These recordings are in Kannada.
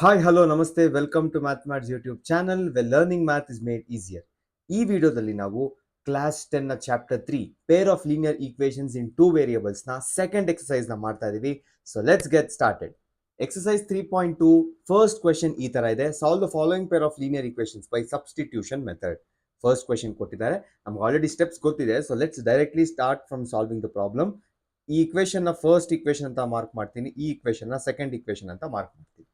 ಹಾಯ್ ಹಲೋ ನಮಸ್ತೆ welcome to mathematics YouTube channel well learning math is made easier. ಈ ವಿಡಿಯೋದಲ್ಲಿ ನಾವು ಕ್ಲಾಸ್ 10 ನ chapter 3 pair of linear equations in two variables ನ ಸೆಕೆಂಡ್ ಎಕ್ಸರ್ಸೈಸ್ ನ ಮಾಡ್ತಾ ಇದೀವಿ. So let's get started. Exercise 3.2 first question ಈ ತರ ಇದೆ. Solve the following pair of linear equations by substitution method. First question ಕೊಟ್ಟಿದ್ದಾರೆ, ನಮ್ಗೆ ಆಲ್ರೆಡಿ ಸ್ಟೆಪ್ಸ್ ಗೊತ್ತಿದೆ. So let's directly start from solving the problem. ಈ ಈಕ್ವೇಷನ್ ನ ಫಸ್ಟ್ ಈಕ್ವೇಷನ್ ಅಂತ ಮಾರ್ಕ್ ಮಾಡ್ತೀನಿ, ಈ ಈಕ್ವೇಷನ್ ನ ಸೆಕೆಂಡ್ ಈಕ್ವೇಷನ್ ಅಂತ ಮಾರ್ಕ್ ಮಾಡ್ತೀನಿ.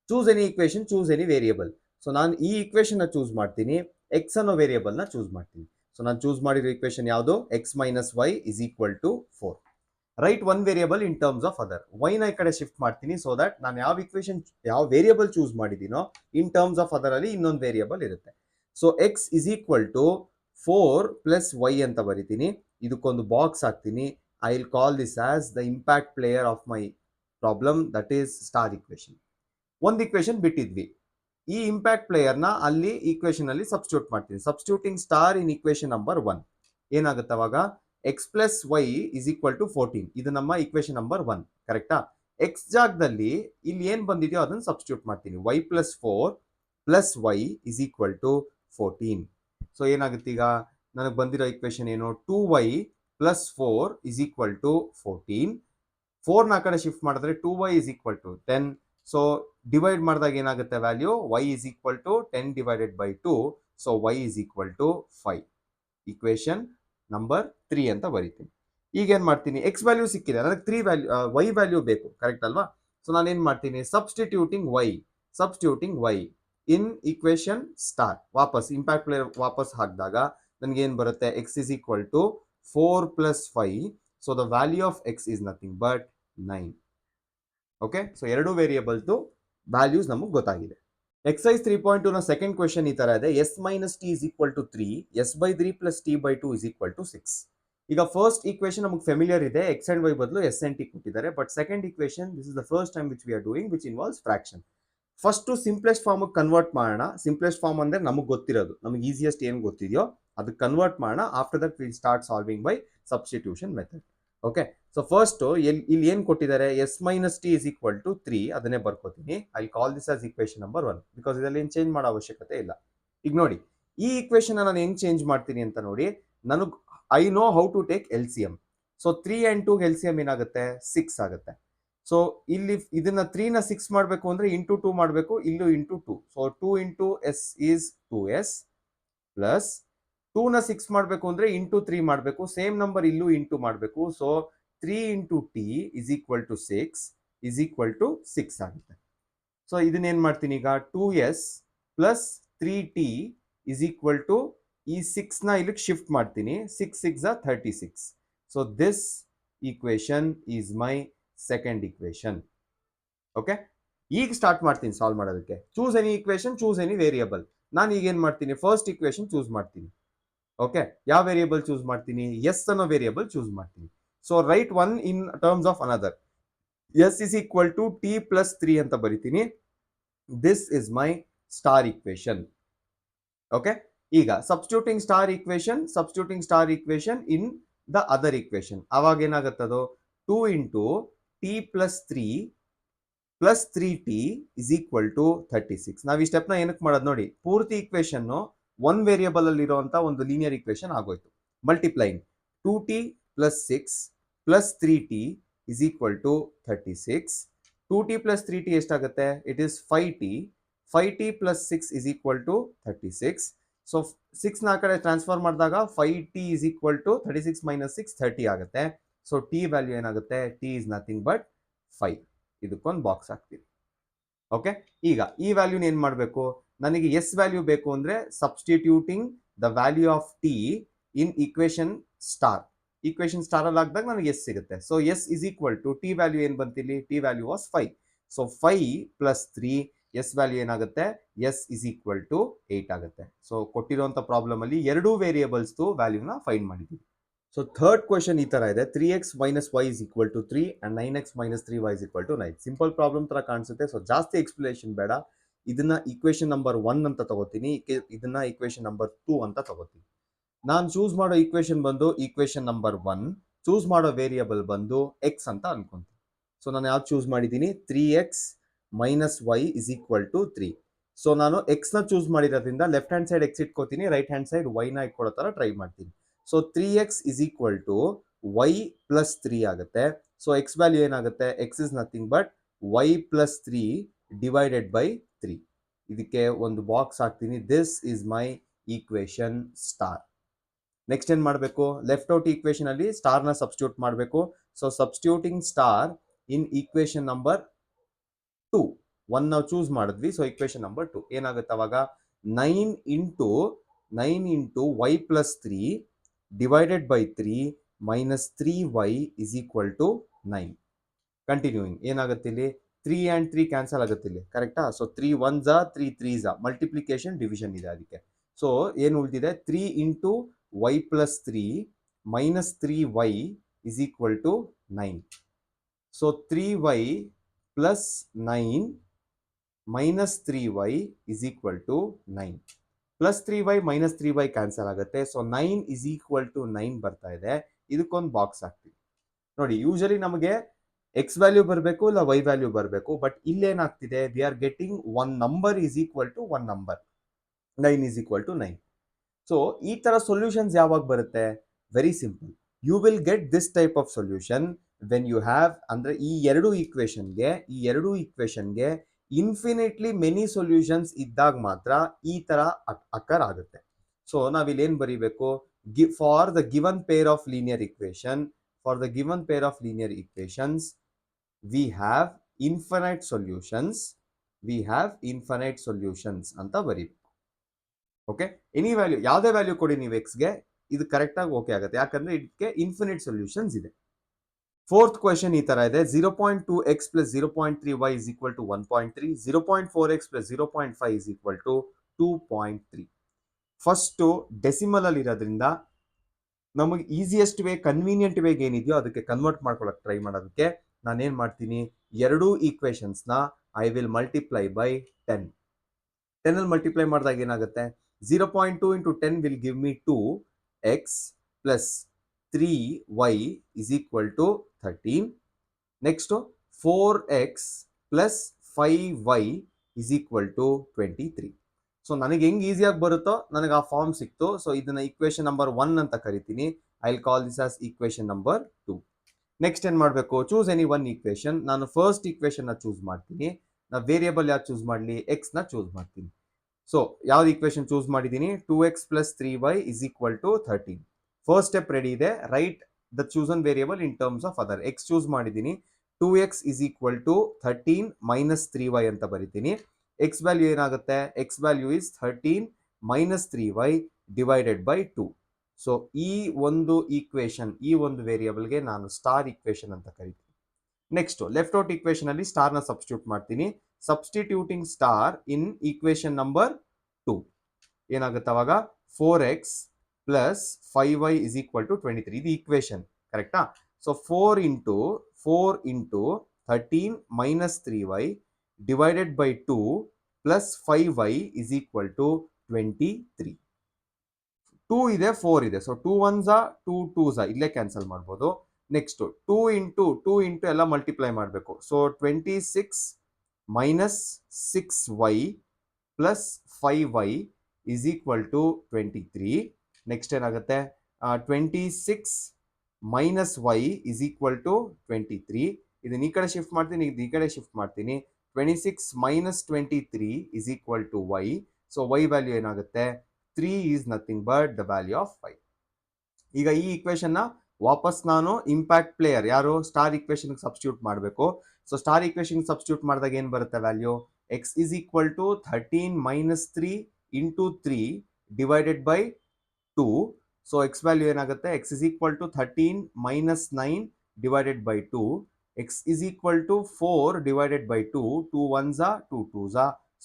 Choose any equation, choose any variable. So ನಾನು ಈ ಈಕ್ವೇಷನ್ ನ ಚೂಸ್ ಮಾಡ್ತೀನಿ, ಎಕ್ಸ್ ಅನ್ನೋ ವೇರಿಯಬಲ್ ನ ಚೂಸ್ ಮಾಡ್ತೀನಿ. ಸೊ ನಾನು ಚೂಸ್ ಮಾಡಿರೋ ಈಕ್ವೇಷನ್ ಯಾವುದು? X minus Y is equal to 4. Right one variable in terms of other. Y ನ ಈ ಕಡೆ ಶಿಫ್ಟ್ ಮಾಡ್ತೀನಿ, ಸೊ ದಟ್ ನಾನು ಯಾವ ಈಕ್ವೇಷನ್ ಯಾವ ವೇರಿಯಬಲ್ ಚೂಸ್ ಮಾಡಿದ್ದೀನೋ ಇನ್ ಟರ್ಮ್ಸ್ ಆಫ್ ಅದರ್ ಅಲ್ಲಿ ಇನ್ನೊಂದು ವೇರಿಯಬಲ್ ಇರುತ್ತೆ. So X is equal to 4 plus Y ಅಂತ ಬರಿತೀನಿ. ಇದಕ್ಕೊಂದು ಬಾಕ್ಸ್ ಹಾಕ್ತೀನಿ. I will call this as the impact player of my problem, that is star equation. ಒಂದು ಈಕ್ವೇಷನ್ ಬಿಟ್ಟಿದ್ವಿ, ಈ ಇಂಪ್ಯಾಕ್ಟ್ ಪ್ಲೇಯರ್ ನ ಅಲ್ಲಿ ಈಕ್ವೇಷನ್ ಅಲ್ಲಿ ಸಬ್ಸ್ಟಿಟ್ಯೂಟ್ ಮಾಡ್ತೀನಿ. Substituting star in equation number 1 ಏನಾಗುತ್ತೆ ಅವಾಗ? X plus Y is equal to 14. ಇದು ನಮ್ಮ ಈಕ್ವೇಷನ್ ನಂಬರ್ 1, ಕರೆಕ್ಟಾ? ಎಕ್ಸ್ ಜಾಗದಲ್ಲಿ ಇಲ್ಲಿ ಏನ್ ಬಂದಿದೆಯೋ ಅದನ್ನ ಸಬ್ಸ್ಟಿಟ್ಯೂಟ್ ಮಾಡ್ತೀನಿ. Y plus 4 plus Y is equal to 14. So ಏನಾಗುತ್ತೆ ಈಗ? ನನಗೆ ಬಂದಿರೋ ಈಕ್ವೇಷನ್ ಏನು? 2y plus 4 is equal to 14. 4 ನ ಕಡೆ ಶಿಫ್ಟ್ ಮಾಡಿದ್ರೆ 2y is equal to 10. So divide ಮಾಡಿದಾಗ ಏನಾಗುತ್ತೆ value? y is equal to 10 divided by 2. So y is equal to 5. Equation number 3 ಅಂತ ಬರೀತೀನಿ. ಈಗ ಏನ್ ಮಾಡ್ತೀನಿ? x ವ್ಯಾಲ್ಯೂ ಸಿಕ್ಕಿದೆ, ನನಗೆ 3 ವ್ಯಾಲ್ಯೂ y ವ್ಯಾಲ್ಯೂ ಬೇಕು, ಕರೆಕ್ಟ್ ಅಲ್ವಾ? ಸೊ ನಾನು ಏನ್ ಮಾಡ್ತೀನಿ? Substituting y in equation star. ವಾಪಸ್ ಇಂಪ್ಯಾಕ್ಟ್ ಪ್ಲೇಯರ್ ವಾಪಸ್ ಹಾಕಿದಾಗ ನನಗೆ ಏನ್ ಬರುತ್ತೆ? x is equal to 4 plus 5. So the value of x is nothing but 9. Okay, so ಎರಡು ವೇರಿಯೇಬಲ್ಸ್ ವ್ಯಾಲ್ಯೂಸ್ ನಮಗೆ ಗೊತ್ತಾಗಿದೆ. ಎಕ್ಸೈಸ್ 3.2 ನ ಸೆಕೆಂಡ್ ಕ್ವೆಶ್ಚನ್ ಈ ತರ ಇದೆ. S minus T is equal to 3, S by 3 plus T by 2 is equal to 6. ಈಗ ಫಸ್ಟ್ ಈಕ್ವೇಶನ್ ನಮಗೆ ಫೆಮಿಲಿಯರ್ ಇದೆ, ಎಕ್ಸ್ ಅಂಡ್ ವೈ ಬದಲು ಎಸ್ ಅಂಡ್ ಟಿ ಕೊಟ್ಟಿದ್ದಾರೆ. But second equation, this is the first time which we are doing, which involves fraction. First simplest form convert ಮಾಡೋಣ. ಸಿಂಪ್ಲೆಸ್ಟ್ ಫಾರ್ಮ್ ಅಂದ್ರೆ ನಮಗೆ ಗೊತ್ತಿರೋದು, ನಮಗೆ ಈಸಿಯೆಸ್ಟ್ ಏನು ಗೊತ್ತಿದೆಯೋ ಅದಕ್ಕೆ ಕನ್ವರ್ಟ್ ಮಾಡೋಣ. After that will start solving by substitution method. Okay, so first ಇಲ್ಲಿ ಏನ್ ಕೊಟ್ಟಿದ್ದಾರೆ? S minus T is equal to 3, ಅದನ್ನೇ ಬರ್ಕೋತೀನಿ. I call this as equation number 1 because ಇದರಲ್ಲಿ ಏನು ಚೇಂಜ್ ಮಾಡೋ ಅವಶ್ಯಕತೆ ಇಲ್ಲ. ಈಗ ನೋಡಿ, ಈ ಈಕ್ವೇಶನ್ ನಾನು ಹೆಂಗ್ ಚೇಂಜ್ ಮಾಡ್ತೀನಿ ಅಂತ ನೋಡಿ. ನನಗೆ I know how to take L C M. So 3 and 2 L C M ಏನಾಗುತ್ತೆ? 6 ಆಗುತ್ತೆ. ಸೊ ಇಲ್ಲಿ ಇದನ್ನ 3 ನ 6 ಮಾಡಬೇಕು ಅಂದ್ರೆ ಇಂಟು 2 ಮಾಡಬೇಕು, ಇಲ್ಲೂ into 2. So 2 into S is 2s plus 2 ನ 6 ಮಾಡಬೇಕು ಅಂದ್ರೆ ಇಂಟು 3 ಮಾಡಬೇಕು, ಸೇಮ್ ನಂಬರ್ ಇಲ್ಲೂ ಇಂಟು ಮಾಡಬೇಕು. So 3 into T is equal to 6 is equal to 6 ಆಗುತ್ತೆ. ಸೊ ಇದನ್ನೇನ್ ಮಾಡ್ತೀನಿ ಈಗ? 2s plus 3t is equal to ಈ 6 ನ ಇಲ್ಲಿಗೆ ಶಿಫ್ಟ್ ಮಾಡ್ತೀನಿ. 6 6 36. So this equation is my second equation. Okay, ಈಗ ಸ್ಟಾರ್ಟ್ ಮಾಡ್ತೀನಿ ಸಾಲ್ವ್ ಮಾಡೋದಕ್ಕೆ. Choose any equation, choose any variable. ನಾನು ಈಗ ಏನ್ ಮಾಡ್ತೀನಿ? ಫಸ್ಟ್ ಈಕ್ವೇಶನ್ ಚೂಸ್ ಮಾಡ್ತೀನಿ. ಓಕೆ, ಯಾವ ವೇರಿಯಬಲ್ ಚೂಸ್ ಮಾಡ್ತೀನಿ? ಎಸ್ ಅನ್ನೋ ವೇರಿಯಬಲ್ ಚೂಸ್ ಮಾಡ್ತೀನಿ. So write one in terms of another. S is equal to T plus 3 ಅಂತ ಬರಿತೀನಿ. This is my star equation. Okay, ಈಗ substituting star equation in the other equation. ಅವಾಗ ಏನಾಗುತ್ತದು? 2 into T plus 3 plus 3t is equal to 36. ನಾವು ಈ ಸ್ಟೆಪ್ ನ ಏನಕ್ಕೆ ಮಾಡೋದು ನೋಡಿ. ಪೂರ್ತಿ ಈಕ್ವೇಶನ್ ಒನ್ ವೇರಿಯಬಲ್ ಅಲ್ಲಿ ಇರುವಂತ ಒಂದು ಲೀನಿಯರ್ ಈಕ್ವೇಶನ್ ಆಗೋಯ್ತು. Multiplying 2t plus 6 plus 3t is equal to 36. 2t plus 3t ಎಷ್ಟಾಗುತ್ತೆ? It is 5t. 5t plus 6 is equal to 36. So 6 ನ ಕಡೆ ಟ್ರಾನ್ಸ್ಫರ್ ಮಾಡಿದಾಗ 5t is equal to 36 minus 6 30 ಆಗುತ್ತೆ. ಸೊ t ವ್ಯಾಲ್ಯೂ ಏನಾಗುತ್ತೆ? t is nothing but 5. ಇದಕ್ಕೊಂದು ಬಾಕ್ಸ್ ಹಾಕ್ತೀವಿ. ಓಕೆ, ಈಗ ಈ ವ್ಯಾಲ್ಯೂನ ಏನ್ ಮಾಡಬೇಕು? ನನಗೆ ಎಸ್ ವ್ಯಾಲ್ಯೂ ಬೇಕು ಅಂದ್ರೆ substituting the value of T in equation star. Equation star ಅಲ್ಲಿ ಹಾಕಿದಾಗ ನನಗೆ ಎಸ್ ಸಿಗುತ್ತೆ. So S is equal to T value ಏನ್ ಬಂತಿಲ್ಲಿ? T value was 5. So 5 plus 3 S value ಏನಾಗುತ್ತೆ? ಎಸ್ ಇಸ್ ಈಕ್ವಲ್ ಟು 8 ಆಗುತ್ತೆ. ಸೊ ಕೊಟ್ಟಿರುವಂತ ಪ್ರಾಬ್ಲಮ್ ಅಲ್ಲಿ ಎರಡೂ ವೇರಿಯೇಬಲ್ಸ್ ವ್ಯಾಲ್ಯೂನ ಫೈಂಡ್ ಮಾಡಿದ್ದೀವಿ. ಸೊ ಥರ್ಡ್ ಕ್ವೆಶನ್ ಈ ತರ ಇದೆ. 3x minus Y is equal to 3 and 9x minus 3y is equal to 9. Simple problem ತರ ಕಾಣಿಸುತ್ತೆ. ಸೊ ಜಾಸ್ತಿ ಎಕ್ಸ್ಪ್ಲನೇಷನ್ ಬೇಡ. ಇದನ್ನ ಈಕ್ವೇಶನ್ ನಂಬರ್ 1 ಅಂತ ತಗೋತೀನಿ, ಇದನ್ನ ಈಕ್ವೇಶನ್ ನಂಬರ್ 2 ಅಂತ ತಗೋತೀನಿ. ನಾನು ಚೂಸ್ ಮಾಡೋ ಈಕ್ವೇಶನ್ ಬಂದು ಈಕ್ವೇಶನ್ ನಂಬರ್ 1, ಚೂಸ್ ಮಾಡೋ ವೇರಿಯಬಲ್ ಬಂದು x ಅಂತ ಅನ್ಕೊಂತೀನಿ. ಸೊ ನಾನು ಯಾವ್ದು ಚೂಸ್ ಮಾಡಿದ್ದೀನಿ? 3x minus y is equal to 3. So ನಾನು ಎಕ್ಸ್ ನ ಚೂಸ್ ಮಾಡಿರೋದ್ರಿಂದ ಲೆಫ್ಟ್ ಹ್ಯಾಂಡ್ ಸೈಡ್ ಎಕ್ಸ್ ಇಟ್ಕೋತೀನಿ, ರೈಟ್ ಹ್ಯಾಂಡ್ ಸೈಡ್ ವೈ ನ ಇಟ್ಕೊಳ್ಳೋ ತರ ಟ್ರೈ ಮಾಡ್ತೀನಿ. So 3x is equal to y plus 3 ಆಗುತ್ತೆ. ಸೊ ಎಕ್ಸ್ ವ್ಯಾಲ್ಯೂ ಏನಾಗುತ್ತೆ, X is nothing but y plus 3 divided by 3. ಇದಕ್ಕೆ ಒಂದು ಬಾಕ್ಸ್ ಹಾಕ್ತೀನಿ. This is my equation star. Next ಏನ್ ಮಾಡಬೇಕು, ಲೆಫ್ಟ್ ಔಟ್ ಈಕ್ವೇಶನ್ ಅಲ್ಲಿ ಸ್ಟಾರ್ ನ ಸಬ್ಸ್ಟಿಟ್ಯೂಟ್ ಮಾಡಬೇಕು. So substituting star in equation number 2, 1 ನಾವು ಚೂಸ್ ಮಾಡಿದ್ವಿ. ಸೊ ಈಕ್ವೇಶನ್ ನಂಬರ್ 2 ಏನಾಗುತ್ತೆ ಅವಾಗ, 9 into y plus 3 divided by 3 minus 3y is equal to 9. Continuing ಏನಾಗುತ್ತೆ ಇಲ್ಲಿ, 3 and 3 ಕ್ಯಾನ್ಸಲ್ ಆಗುತ್ತೆ ಇಲ್ಲಿ, ಕರೆಕ್ಟಾ? So 3 1s 3 3s multiplication division ಇದೆ ಅದಕ್ಕೆ. ಸೊ ಏನು ಉಳಿದಿದೆ, 3 into y plus 3 minus 3y is equal to 9. So 3y plus 9 minus 3y is equal to 9. Plus 3y minus 3y cancel ಆಗುತ್ತೆ. ಸೊ 9 ಇಸ್ ಈಕ್ವಲ್ ಟು 9 ಬರ್ತಾ ಇದೆ. ಇದಕ್ಕೊಂದು ಬಾಕ್ಸ್ ಹಾಕ್ತೀವಿ. ನೋಡಿ, ಯೂಶಲಿ ನಮಗೆ ಎಕ್ಸ್ ವ್ಯಾಲ್ಯೂ ಬರಬೇಕು ಇಲ್ಲ ವೈ ವ್ಯಾಲ್ಯೂ ಬರಬೇಕು, ಬಟ್ ಇಲ್ಲೇನಾಗ್ತಿದೆ, we are getting one number is equal to one number, 9 is equal to 9. So ಈ ತರ ಸೊಲ್ಯೂಷನ್ಸ್ ಯಾವಾಗ ಬರುತ್ತೆ, very simple. You will get this type of solution when you have, ಅಂದ್ರೆ ಈ ಎರಡು ಈಕ್ವೇಶನ್ಗೆ ಇನ್ಫಿನಿಟ್ಲಿ ಮೆನಿ ಸೊಲ್ಯೂಷನ್ಸ್ ಇದ್ದಾಗ ಮಾತ್ರ ಈ ತರ ಅಕ್ಕರ್ ಆಗುತ್ತೆ. ಸೊ ನಾವಿಲ್ಲಿ ಏನ್ ಬರೀಬೇಕು, for the given peer of linear equation, we have infinite solutions ಅಂತ ಬರೀಬೇಕು. ಓಕೆ, ಎನಿ ವ್ಯಾಲ್ಯೂ, ಯಾವುದೇ ವ್ಯಾಲ್ಯೂ ಕೊಡಿ ನೀವು ಎಕ್ಸ್ಗೆ, ಇದು ಕರೆಕ್ಟ್ ಆಗಿ ಓಕೆ ಆಗುತ್ತೆ, ಯಾಕಂದ್ರೆ ಇದಕ್ಕೆ ಇನ್ಫಿನಿಟ್ ಸೊಲ್ಯೂಷನ್ಸ್ ಇದೆ. ಫೋರ್ತ್ ಕ್ವೆಶನ್ ಈ ತರ ಇದೆ, 0.2x plus 0.3y is equal to 1.3, 0.4x plus 0.5 is equal to 2.3. First decimal ಅಲ್ಲಿ ಇರೋದ್ರಿಂದ ನಮಗೆ ಈಸಿಯೆಸ್ಟ್ ವೇ, ಕನ್ವೀನಿಯಂಟ್ ವೇಗೆ ಏನಿದೆಯೋ ಅದಕ್ಕೆ ಕನ್ವರ್ಟ್ ಮಾಡ್ಕೊಳಕ್ ಟ್ರೈ ಮಾಡೋದಕ್ಕೆ ನಾನೇನ್ ಮಾಡ್ತೀನಿ, ಎರಡೂ ಈಕ್ವೇಶನ್ಸ್ ನ ಐ ವಿಲ್ ಮಲ್ಟಿಪ್ಲೈ ಬೈ 10. 10 ಅಲ್ಲಿ ಮಲ್ಟಿಪ್ಲೈ ಮಾಡಿದಾಗ ಏನಾಗುತ್ತೆ, 0.2 into 10 will give me 2x plus 3y is equal to 13. Next 4x plus 5y is equal to 23. So ನನಗೆ ಹೆಂಗ್ ಈಸಿಯಾಗಿ ಬರುತ್ತೋ ನನಗೆ ಆ ಫಾರ್ಮ್ ಸಿಕ್ತು. ಸೊ ಇದನ್ನ ಈಕ್ವೇಶನ್ ನಂಬರ್ 1 ಅಂತ ಕರಿತೀನಿ. I will call this as equation number 2. Next ಏನ್ ಮಾಡಬೇಕು, ಚೂಸ್ ಎನಿ ಒನ್ ಈಕ್ವೇಶನ್. ನಾನು ಫಸ್ಟ್ ಈಕ್ವೇಶನ್ ನ ಚೂಸ್ ಮಾಡ್ತೀನಿ. ನಾ ವೇರಿಯೇಬಲ್ ಯಾವ್ದು ಚೂಸ್ ಮಾಡಲಿ, ಎಕ್ಸ್ ನ ಚೂಸ್ ಮಾಡ್ತೀನಿ. ಸೊ ಯಾವ್ದು ಈಕ್ವೇಶನ್ ಚೂಸ್ ಮಾಡಿದ್ದೀನಿ, 2x plus 3y is equal to 13. First step ready ಇದೆ. Write the chosen variable in terms of other. X choose ಮಾಡಿದ್ದೀನಿ, 2x is equal to 13 minus 3y ಅಂತ ಬರಿತೀನಿ. ಎಕ್ಸ್ ವ್ಯಾಲ್ಯೂ ಏನಾಗುತ್ತೆ, X value is 13 minus 3y divided by 2. So ಈ ಒಂದು ಈಕ್ವೇಶನ್, ಈ ಒಂದು ವೇರಿಯೇಬಲ್ಗೆ ನಾನು ಸ್ಟಾರ್ ಈಕ್ವೇಶನ್ ಅಂತ ಕರಿತೀನಿ. ನೆಕ್ಸ್ಟ್ ಲೆಫ್ಟ್ ಔಟ್ ಈಕ್ವೇಶನ್ ಅಲ್ಲಿ ಸ್ಟಾರ್ ನ ಸಬ್ಸ್ಟಿಟ್ಯೂಟ್ ಮಾಡ್ತೀನಿ. Substituting star in equation number 2 ಏನಾಗುತ್ತೆ ಅವಾಗ, 4x plus 5y is equal to 23. ಇದು ಈಕ್ವೇಶನ್, ಕರೆಕ್ಟಾ? So 4 into 13 minus 3y divided by 2 plus 5y is equal to 23. 2 ಇದೆ, 4 ಇದೆ. ಸೊ 2 1s 2 2s ಇಲ್ಲೇ ಕ್ಯಾನ್ಸಲ್ ಮಾಡ್ಬೋದು. ನೆಕ್ಸ್ಟ್ 2 into ಎಲ್ಲ ಮಲ್ಟಿಪ್ಲೈ ಮಾಡಬೇಕು. So 26 minus 6y plus 5y is equal to 23. Next ಏನಾಗುತ್ತೆ, 26 minus y is equal to 23. ಇದನ್ನ ಈ ಕಡೆ ಶಿಫ್ಟ್ ಮಾಡ್ತೀನಿ, ಇದು ಈ ಕಡೆ ಶಿಫ್ಟ್ ಮಾಡ್ತೀನಿ. 26 minus 23 is equal to y. So y value ಏನಾಗುತ್ತೆ, 3 is nothing but the value of 5. ಈಗ ಈ ಈಕ್ವೇಶನ್ ನ ವಾಪಸ್ ನಾನು ಇಂಪ್ಯಾಕ್ಟ್ ಪ್ಲೇಯರ್ ಯಾರು, ಸ್ಟಾರ್ ಈಕ್ವೇಶನ್ ಸಬ್ಸ್ಟಿಟ್ಯೂಟ್ ಮಾಡಬೇಕು. ಸೊ ಸ್ಟಾರ್ ಈಕ್ವೇಶನ್ ಸಬ್ಸ್ಟಿಟ್ಯೂಟ್ ಮಾಡಿದಾಗ ಏನ್ ಬರುತ್ತೆ value, x is equal to 13 minus 3 into 3 divided by 2. So x value ಏನಾಗುತ್ತೆ, x is equal to 13 minus 9 divided by 2. x is equal to 4 divided by 2. 2 1s 2 2s.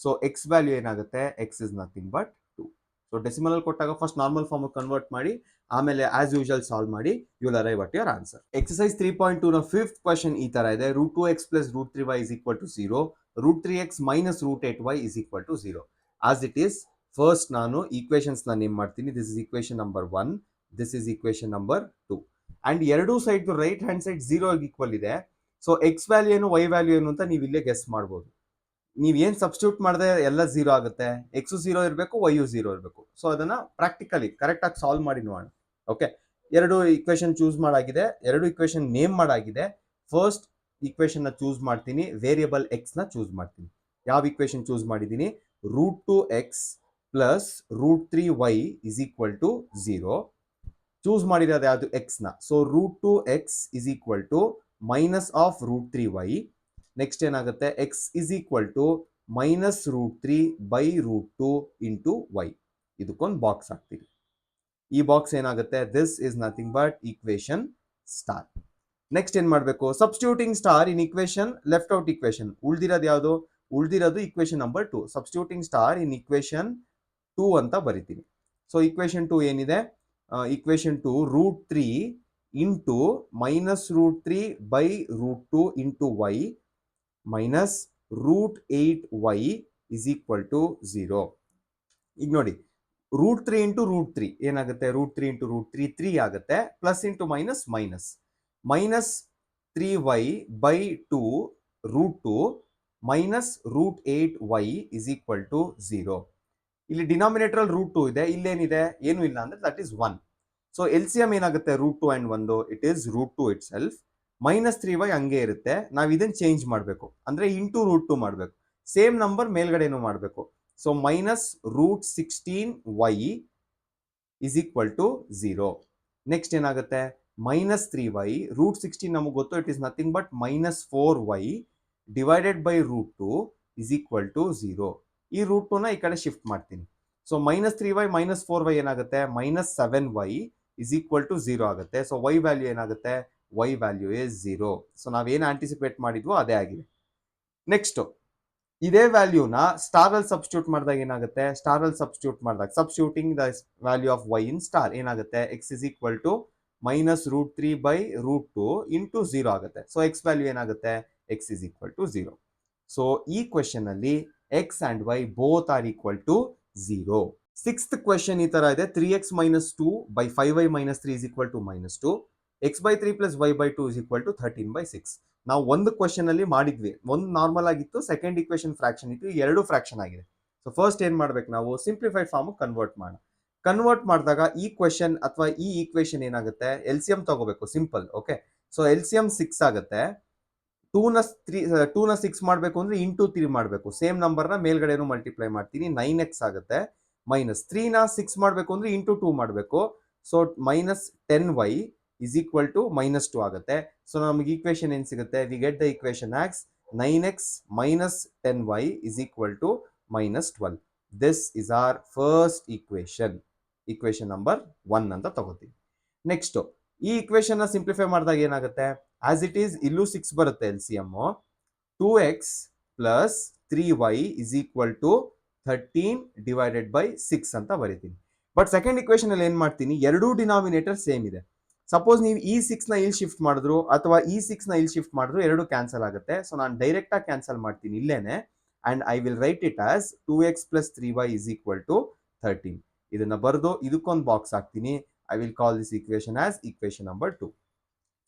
So x value ಏನಾಗುತ್ತೆ, x is nothing but 2. So decimal ಅಲ್ಲಿ ಕೊಟ್ಟಾಗ ಫಸ್ಟ್ ನಾರ್ಮಲ್ ಫಾರ್ಮ್ ಕನ್ವರ್ಟ್ ಮಾಡಿ, ಆಮೇಲೆ ಆಸ್ ಯೂಶುವಲ್ ಸಾಲ್ವ್ ಮಾಡಿ, you will arrive at your answer. Exercise 3.2 ನ ಫಿಫ್ತ್ ಕ್ವೆಶ್ಚನ್ ಈ ತರ ಇದೆ, √2x plus √3y is equal to 0, √3x minus √8y is equal to 0. As it is, first ನಾನು ಈಕ್ವೇಶನ್ಸ್ ನ ನೇಮ್ ಮಾಡ್ತೀನಿ. This is equation number 1, this is equation number 2. And ಎರಡೂ side right hand side 0 equal ಇದೆ. ಸೊ ಎಕ್ಸ್ ವ್ಯಾಲ್ಯೂ ಏನು, ವೈ ವ್ಯಾಲ್ಯೂ ಏನು ಅಂತ ನೀವು ಇಲ್ಲೇ ಗೆಸ್ ಮಾಡ್ಬೋದು. ನೀವೇನು ಸಬ್ಸ್ಟಿಟ್ಯೂಟ್ ಮಾಡಿದ್ರೆ ಎಲ್ಲ ಝೀರೋ ಆಗುತ್ತೆ, ಎಕ್ಸು ಝೀರೋ ಇರಬೇಕು, ವೈಯು ಝೀರೋ ಇರಬೇಕು. ಸೊ ಅದನ್ನು ಪ್ರಾಕ್ಟಿಕಲಿ ಕರೆಕ್ಟಾಗಿ ಸಾಲ್ವ್ ಮಾಡಿ ನೋಡೋಣ. ಓಕೆ, ಎರಡು ಇಕ್ವೇಶನ್ ಚೂಸ್ ಮಾಡಾಗಿದೆ, ಎರಡು ಇಕ್ವೇಶನ್ ನೇಮ್ ಮಾಡಾಗಿದೆ. ಫಸ್ಟ್ ಇಕ್ವೇಶನ್ನ ಚೂಸ್ ಮಾಡ್ತೀನಿ, ವೇರಿಯಬಲ್ ಎಕ್ಸ್ನ ಚೂಸ್ ಮಾಡ್ತೀನಿ. ಯಾವ ಇಕ್ವೇಶನ್ ಚೂಸ್ ಮಾಡಿದ್ದೀನಿ? √2x plus √3y is equal to 0. Choose ಮಾಡಿರೋದು ಯಾವುದು? ಎಕ್ಸ್ನ. So √2x is equal to minus of √3y. Next ಏನಾಗುತ್ತೆ? X is equal to minus √3 by √2 into Y. ಇದಕ್ಕೊಂದು ಬಾಕ್ಸ್ ಹಾಕ್ತೀವಿ. ಈ ಬಾಕ್ಸ್ ಏನಾಗುತ್ತೆ? This is nothing but equation star. Next ಏನ್ ಮಾಡಬೇಕು? Substituting star in equation left out equation. ಉಳಿದಿರೋದು ಯಾವುದು? ಉಳಿದಿರೋದು equation number 2. Substituting star in equation 2 ಅಂತ ಬರಿತೀನಿ. ಸೊ ಈಕ್ವೇಶನ್ 2 ಏನಿದೆ? Equation 2 √3 into minus √3 by √2 into Y minus √8y is equal to 0. ಈಗ ನೋಡಿ, √3 ಇಂಟು √3 ಏನಾಗುತ್ತೆ? √3 ಇಂಟು √3 3 ಆಗುತ್ತೆ, plus into minus minus minus 3y by 2 √2 minus √8y is equal to 0. ಇಲ್ಲಿ ಡಿನಾಮಿನೇಟರ್ √2 ಇದೆ, ಇಲ್ಲೇನಿದೆ? ಏನು ಇಲ್ಲ ಅಂದ್ರೆ that is 1. So L C M ಏನಾಗುತ್ತೆ? √2 and 1, it is √2 itself. Minus 3y ಹಂಗೆ ಇರುತ್ತೆ, ನಾವು ಇದನ್ನ ಚೇಂಜ್ ಮಾಡಬೇಕು, ಅಂದ್ರೆ ಇಂಟು √2 ಮಾಡಬೇಕು. ಸೇಮ್ ನಂಬರ್ ಮೇಲ್ಗಡೆನೂ ಮಾಡಬೇಕು. So minus √16y is equal to 0. Next ಏನಾಗುತ್ತೆ? ಮೈನಸ್ 3y, √16 ನಮಗೆ ಗೊತ್ತು, it is nothing but minus 4y divided by √2 is equal to 0. ಈ √2ನ ಈ ಕಡೆ ಶಿಫ್ಟ್ ಮಾಡ್ತೀನಿ. So minus 3y minus 4y ಏನಾಗುತ್ತೆ? Minus 7y is equal to 0 ಆಗುತ್ತೆ. ಸೊ y ವ್ಯಾಲ್ಯೂ ಏನಾಗುತ್ತೆ? y value is 0. ಸೊ ನಾವೇನು ಆಂಟಿಸಿಪೇಟ್ ಮಾಡಿದ್ವೋ ಅದೇ ಆಗಿದೆ. ನೆಕ್ಸ್ಟ್ ಇದೇ ವ್ಯಾಲ್ಯೂನ ಸ್ಟಾರ್ ಅಲ್ಲಿ ಸಬ್ಸ್ಟಿಟ್ಯೂಟ್ ಮಾಡಿದಾಗ ಏನಾಗುತ್ತೆ? ಸ್ಟಾರ್ ಅಲ್ಲಿ ಸಬ್ಸ್ಟಿಟ್ಯೂಟ್ ಮಾಡಿದಾಗ, substituting the value of y in star ಏನಾಗುತ್ತೆ? x is equal to minus √3 by √2 into 0 ಆಗುತ್ತೆ. ಸೊ x ವ್ಯಾಲ್ಯೂ ಏನಾಗುತ್ತೆ? x is equal to 0. So ಈ ಕ್ವೆಶನ್ ಅಲ್ಲಿ x and y both are equal to 0. Sixth question ಈ ತರ ಇದೆ. 3x minus 2 by 5y minus 3 is equal to -2. x by 3 plus y by 2 is equal to 13/6. ನಾವು ಒಂದು ಕ್ವೆಶನ್ ಅಲ್ಲಿ ಮಾಡಿದ್ವಿ, ಒಂದು ನಾರ್ಮಲ್ ಆಗಿತ್ತು, ಸೆಕೆಂಡ್ ಇಕ್ವೇಶನ್ ಫ್ರಾಕ್ಷನ್ ಇತ್ತು, ಎರಡು ಫ್ರಾಕ್ಷನ್ ಆಗಿದೆ. ಸೊ ಫಸ್ಟ್ ಏನ್ ಮಾಡ್ಬೇಕು? ನಾವು ಸಿಂಪ್ಲಿಫೈಡ್ ಫಾರ್ಮ್ ಕನ್ವರ್ಟ್ ಮಾಡೋಣ. ಕನ್ವರ್ಟ್ ಮಾಡಿದಾಗ ಈ ಕ್ವೆಶನ್ ಅಥವಾ ಈ ಈಕ್ವೇಶನ್ ಏನಾಗುತ್ತೆ? ಎಲ್ ಸಿ ಎಂ ತಗೋಬೇಕು, simple. Okay, so L C M 6 ಆಗುತ್ತೆ. 2ನ 6 ಮಾಡಬೇಕು ಅಂದ್ರೆ ಇಂಟು 3 ಮಾಡಬೇಕು. ಸೇಮ್ ನಂಬರ್ನ ಮೇಲ್ಗಡೆನೂ ಮಲ್ಟಿಪ್ಲೈ ಮಾಡ್ತೀನಿ, 9x ಆಗುತ್ತೆ. ಮೈನಸ್ 3ನ 6 ಮಾಡಬೇಕು ಅಂದ್ರೆ ಇಂಟು 2 ಮಾಡಬೇಕು. So minus 10y is equal to minus 2 ಆಗುತ್ತೆ. ಸೊ ನಮಗೆ ಈಕ್ವೇಶನ್ ಏನು ಸಿಗುತ್ತೆ? We get the equation as 9x minus 10y is equal to minus 12. This is our first equation, equation number 1 ಅಂತ ತಗೋತೀವಿ. ನೆಕ್ಸ್ಟ್ ಈ ಈಕ್ವೇಶನ್ ನ ಸಿಂಪ್ಲಿಫೈ ಮಾಡಿದಾಗ ಏನಾಗುತ್ತೆ? ಆಸ್ ಇಟ್ ಈಸ್ ಇಲ್ಲೂ 6 ಬರುತ್ತೆ. L C M 2x plus 3y is equal to 13 divided by 6 ಅಂತ ಬರೀತೀನಿ. ಬಟ್ ಸೆಕೆಂಡ್ ಇಕ್ವೇಶನ್ ಅಲ್ಲಿ ಏನ್ ಮಾಡ್ತೀನಿ? ಎರಡೂ ಡಿನಾಮಿನೇಟರ್ ಸೇಮ್ ಇದೆ. ಸಪೋಸ್ ನೀವು ಈ 6 ನ ಇಲ್ಲಿ ಶಿಫ್ಟ್ ಮಾಡಿದ್ರು ಅಥವಾ ಈ 6 ನ ಇಲ್ಲಿ ಶಿಫ್ಟ್ ಮಾಡಿದ್ರು ಎರಡು ಕ್ಯಾನ್ಸಲ್ ಆಗುತ್ತೆ. ಸೊ ನಾನು ಡೈರೆಕ್ಟ್ ಆಗಿ ಕ್ಯಾನ್ಸಲ್ ಮಾಡ್ತೀನಿ ಇಲ್ಲೇನೆ, and I will write it as 2x plus 3y is equal to 13. ಇದನ್ನ ಬರೆದು ಇದಕ್ಕೊಂದು ಬಾಕ್ಸ್ ಹಾಕ್ತೀನಿ. I will call this equation as equation number 2.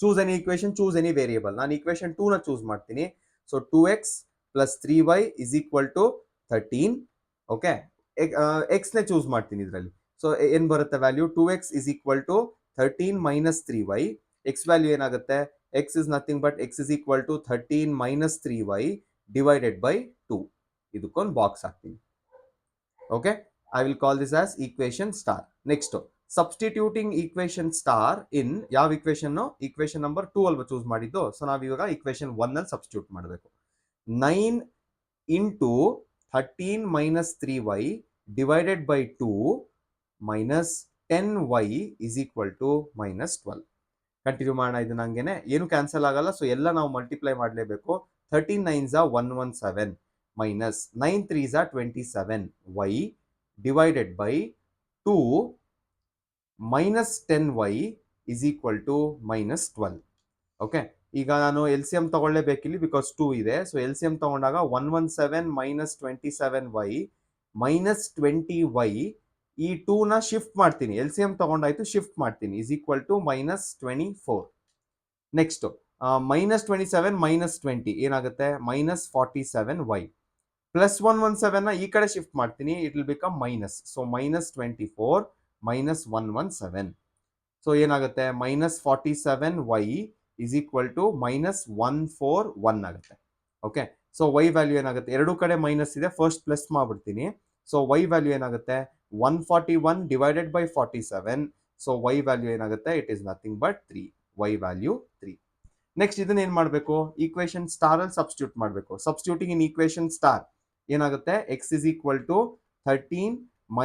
Choose any equation, choose any variable. ನಾನು ಈಕ್ವೇಶನ್ 2 ನ ಚೂಸ್ ಮಾಡ್ತೀನಿ. So 2x plus 3y is equal to 13. Okay, X ನೇ ಚೂಸ್ ಮಾಡ್ತೀನಿ ಇದರಲ್ಲಿ. ಸೊ ಏನ್ ಬರುತ್ತೆ value? 2x is equal to 13 minus 3y. X value ಏನಾಗುತ್ತೆ? X is nothing but X is equal to 13 minus 3y divided by 2. ಇದಕ್ಕೊಂದು ಬಾಕ್ಸ್ ಹಾಕ್ತೀನಿ. Okay, I will call this as equation star. Next substituting equation star in ಯಾವ ಈಕ್ವೇಶನ್? ಈಕ್ವೇಶನ್ ನಂಬರ್ 2 ಅಲ್ವಾ ಚೂಸ್ ಮಾಡಿದ್ದು. ಸೊ ನಾವಿವಾಗ ಈಕ್ವೇಶನ್ 1 ಅಲ್ಲಿ ಸಬ್ಸ್ಟಿಟ್ಯೂಟ್ ಮಾಡಬೇಕು. 9 into 13 minus 3y divided by 2 minus 10y is equal to minus 12. Continue ಮಾಡೋಣ ಇದನ್ನ ಹಂಗೇನೆ, ಏನು ಕ್ಯಾನ್ಸಲ್ ಆಗಲ್ಲ. ಸೊ ಎಲ್ಲ ನಾವು ಮಲ್ಟಿಪ್ಲೈ ಮಾಡಲೇಬೇಕು. 13 9s 117 minus 9 3s 27y divided by 2 minus 10y is equal to minus 12. Okay, ಈಗ ನಾನು ಎಲ್ ಸಿ ಎಂ ತಗೊಳ್ಳೇಬೇಕಿಲ್ಲಿ, ಬಿಕಾಸ್ 2 ಇದೆ. ಸೊ ಎಲ್ ಸಿ ಎಂ ತಗೊಂಡಾಗ 117 ಮೈನಸ್ 27y ಮೈನಸ್ 20y, ಈ 2ನ ಶಿಫ್ಟ್ ಮಾಡ್ತೀನಿ. ಎಲ್ ಸಿ ಎಂ ತಗೊಂಡಾಯ್ತು, ಶಿಫ್ಟ್ ಮಾಡ್ತೀನಿ, is equal to minus 24. Next minus 27 minus 20 ಏನಾಗುತ್ತೆ? Minus 47y. ಪ್ಲಸ್ 117 ನ ಈ ಕಡೆ ಶಿಫ್ಟ್ ಮಾಡ್ತೀನಿ, it will become minus. So -24 - 117. So ಏನಾಗುತ್ತೆ, -47y ಇಸ್ ಈಕ್ವಲ್ ಟು -141 ಆಗುತ್ತೆ. ಓಕೆ, ಸೊ y ವ್ಯಾಲ್ಯೂ ಏನಾಗುತ್ತೆ, ಎರಡು ಕಡೆ ಮೈನಸ್ ಇದೆ, ಫಸ್ಟ್ ಪ್ಲಸ್ ಮಾಡ್ಬಿಡ್ತೀನಿ. ಸೊ y ವ್ಯಾಲ್ಯೂ ಏನಾಗುತ್ತೆ, 141 divided by 47. So y value ಏನಾಗುತ್ತೆ, it is nothing but 3. y value 3. Next ಇದನ್ನ ಏನ್ ಮಾಡಬೇಕು, ಈಕ್ವೇಶನ್ ಸ್ಟಾರ್ ಅಲ್ಲಿ ಸಬ್ಸ್ಟಿಟ್ಯೂಟ್ ಮಾಡಬೇಕು. ಸಬ್ಸ್ಟಿಟ್ಯೂಟಿಂಗ್ ಇನ್ ಈಕ್ವೇಶನ್ ಸ್ಟಾರ್ ಏನಾಗುತ್ತೆ, x is equal to 13 -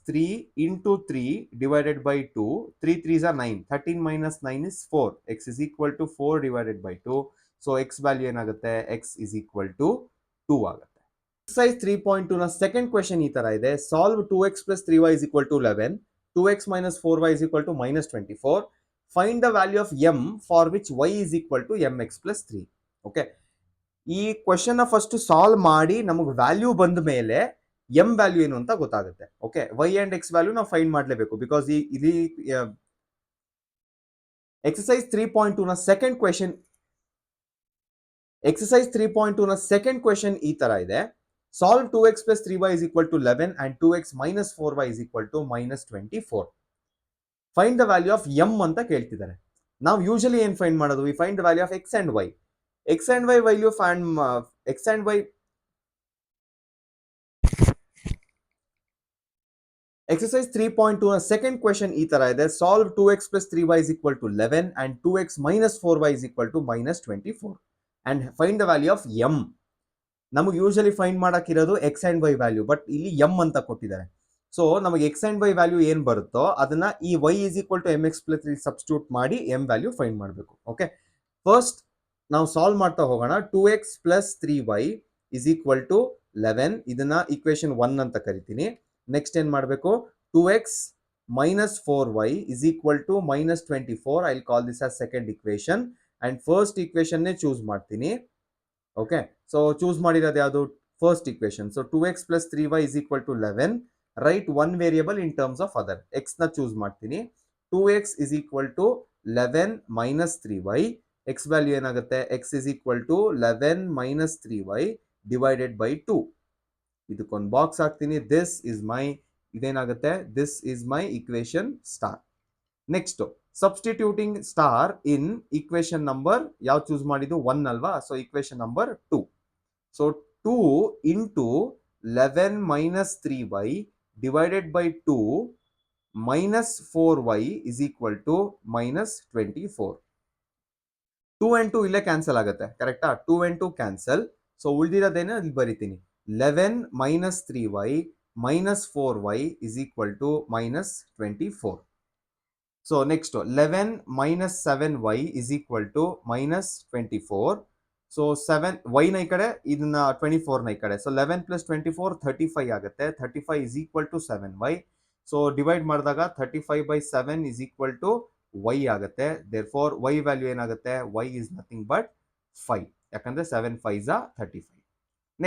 3 into 3 divided by 2. 3 3s are 9. 13 - 9 is 4. x is equal to 4 divided by 2. So x value ಏನಾಗುತ್ತೆ, x is equal to 2 ಆಗುತ್ತೆ. ಎಕ್ಸರ್ಸೈಸ್ 3.2 ನ ಸೆಕೆಂಡ್ ಕ್ವೆಶನ್ ಈ ತರ ಇದೆ. Solve 2x plus 3y is equal to 11. 2x minus 4y is equal to -24. Find the value of m for which y is equal to mx plus 3. Okay, ಈ ಕ್ವೆಶನ್ ಫಸ್ಟ್ ಸಾಲ್ವ್ ಮಾಡಿ ನಮಗೆ ವ್ಯಾಲ್ಯೂ ಬಂದ ಮೇಲೆ ಎಂ ವ್ಯಾಲ್ಯೂ ಏನು ಅಂತ ಗೊತ್ತಾಗುತ್ತೆ. Okay, Y and X value ನಾವು ಫೈಂಡ್ ಮಾಡಲೇಬೇಕು, ಬಿಕಾಸ್ ಇಲ್ಲಿ ಎಕ್ಸರ್ಸೈಸ್ 3.2 ನ ಸೆಕೆಂಡ್ ಕ್ವೆಶನ್ ಈ ತರ ಇದೆ. Solve 2x plus 3y is equal to 11 and 2x minus 4y is equal to -24. Find the value of M ಅಂತ ಕೇಳ್ತಿದ್ದಾರೆ. ನಾವು ಯೂಶಲಿ ಏನ್ ಫೈಂಡ್ ಮಾಡೋದು, we find the value of X and Y. X and Y value find X and Y exercise 3.2 ನ ಸೆಕೆಂಡ್ ಕ್ವೆಶನ್ ಈ ತರ ಇದೆ. Solve 2x plus 3y is equal to 11 and 2x minus 4y is equal to -24 and find the value of m. ನಮಗೆ ಯೂಶಲಿ ಫೈಂಡ್ ಮಾಡಕ್ಕಿರೋದು X and Y value, but ಇಲ್ಲಿ ಎಂ ಅಂತ ಕೊಟ್ಟಿದ್ದಾರೆ. ಸೊ ನಮಗೆ ಎಕ್ಸ್ ಅಂಡ್ ವೈ ವ್ಯಾಲ್ಯೂ ಏನ್ ಬರುತ್ತೋ ಅದನ್ನ ಈ y is equal to mx plus 3 substitute ಮಾಡಿ ಎಂ ವ್ಯಾಲ್ಯೂ ಫೈಂಡ್ ಮಾಡಬೇಕು. ಓಕೆ, ಫಸ್ಟ್ ನಾವು ಸಾಲ್ವ್ ಮಾಡ್ತಾ ಹೋಗೋಣ. 2x plus 3y is equal to 11, ಇದನ್ನ ಈಕ್ವೇಶನ್ 1 ಅಂತ ಕರಿತೀನಿ. ನೆಕ್ಸ್ಟ್ ಏನ್ ಮಾಡಬೇಕು, 2x minus 4y is equal to -24. I will call this as second equation and first equation ನೇ ಚೂಸ್ ಮಾಡ್ತೀನಿ. ಓಕೆ, ಸೊ ಚೂಸ್ ಮಾಡಿರೋದು ಯಾವುದು, first equation. So 2x plus 3y is equal to 11. Right one variable in terms of other. x ನ ಚೂಸ್ ಮಾಡ್ತೀನಿ. 2x is equal to 11 minus 3y. x value ಏನಾಗುತ್ತೆ, x is equal to 11 minus 3y divided by 2. ಇದಕ್ಕೊಂದು ಬಾಕ್ಸ್ ಹಾಕ್ತೀನಿ. ಇದೇನಾಗುತ್ತೆ, this is my equation star. Next substituting star in equation number ಯಾವ ಚೂಸ್ ಮಾಡಿದ್ದು, 1 ಅಲ್ವಾ. So equation number 2. So 2 into 11 minus 3y divided by 2 minus 4y is equal to -24. 2 and 2 ಇಲ್ಲೇ ಕ್ಯಾನ್ಸಲ್ ಆಗುತ್ತೆ, ಕರೆಕ್ಟಾ. 2 and 2 ಕ್ಯಾನ್ಸಲ್. ಸೊ ಉಳಿದಿರೋದೇನೋ ಇಲ್ಲಿ ಬರಿತೀನಿ. 11 minus 3y minus 4y is equal to -24. So next 11 minus 7y is equal to -24. So 7 y ನ ಈ ಕಡೆ, ಇದನ್ನ 24 ನ ಈ ಕಡೆ. ಸೊ 11 plus 24 35 ಆಗುತ್ತೆ. 35 is equal to 7y. So divide ಮಾಡಿದಾಗ 35 by 7 is equal to y ಆಗುತ್ತೆ. therefore y ವ್ಯಾಲ್ಯೂ ಏನಾಗುತ್ತೆ, y is nothing but 5, ಯಾಕಂದ್ರೆ 7 5s are 35.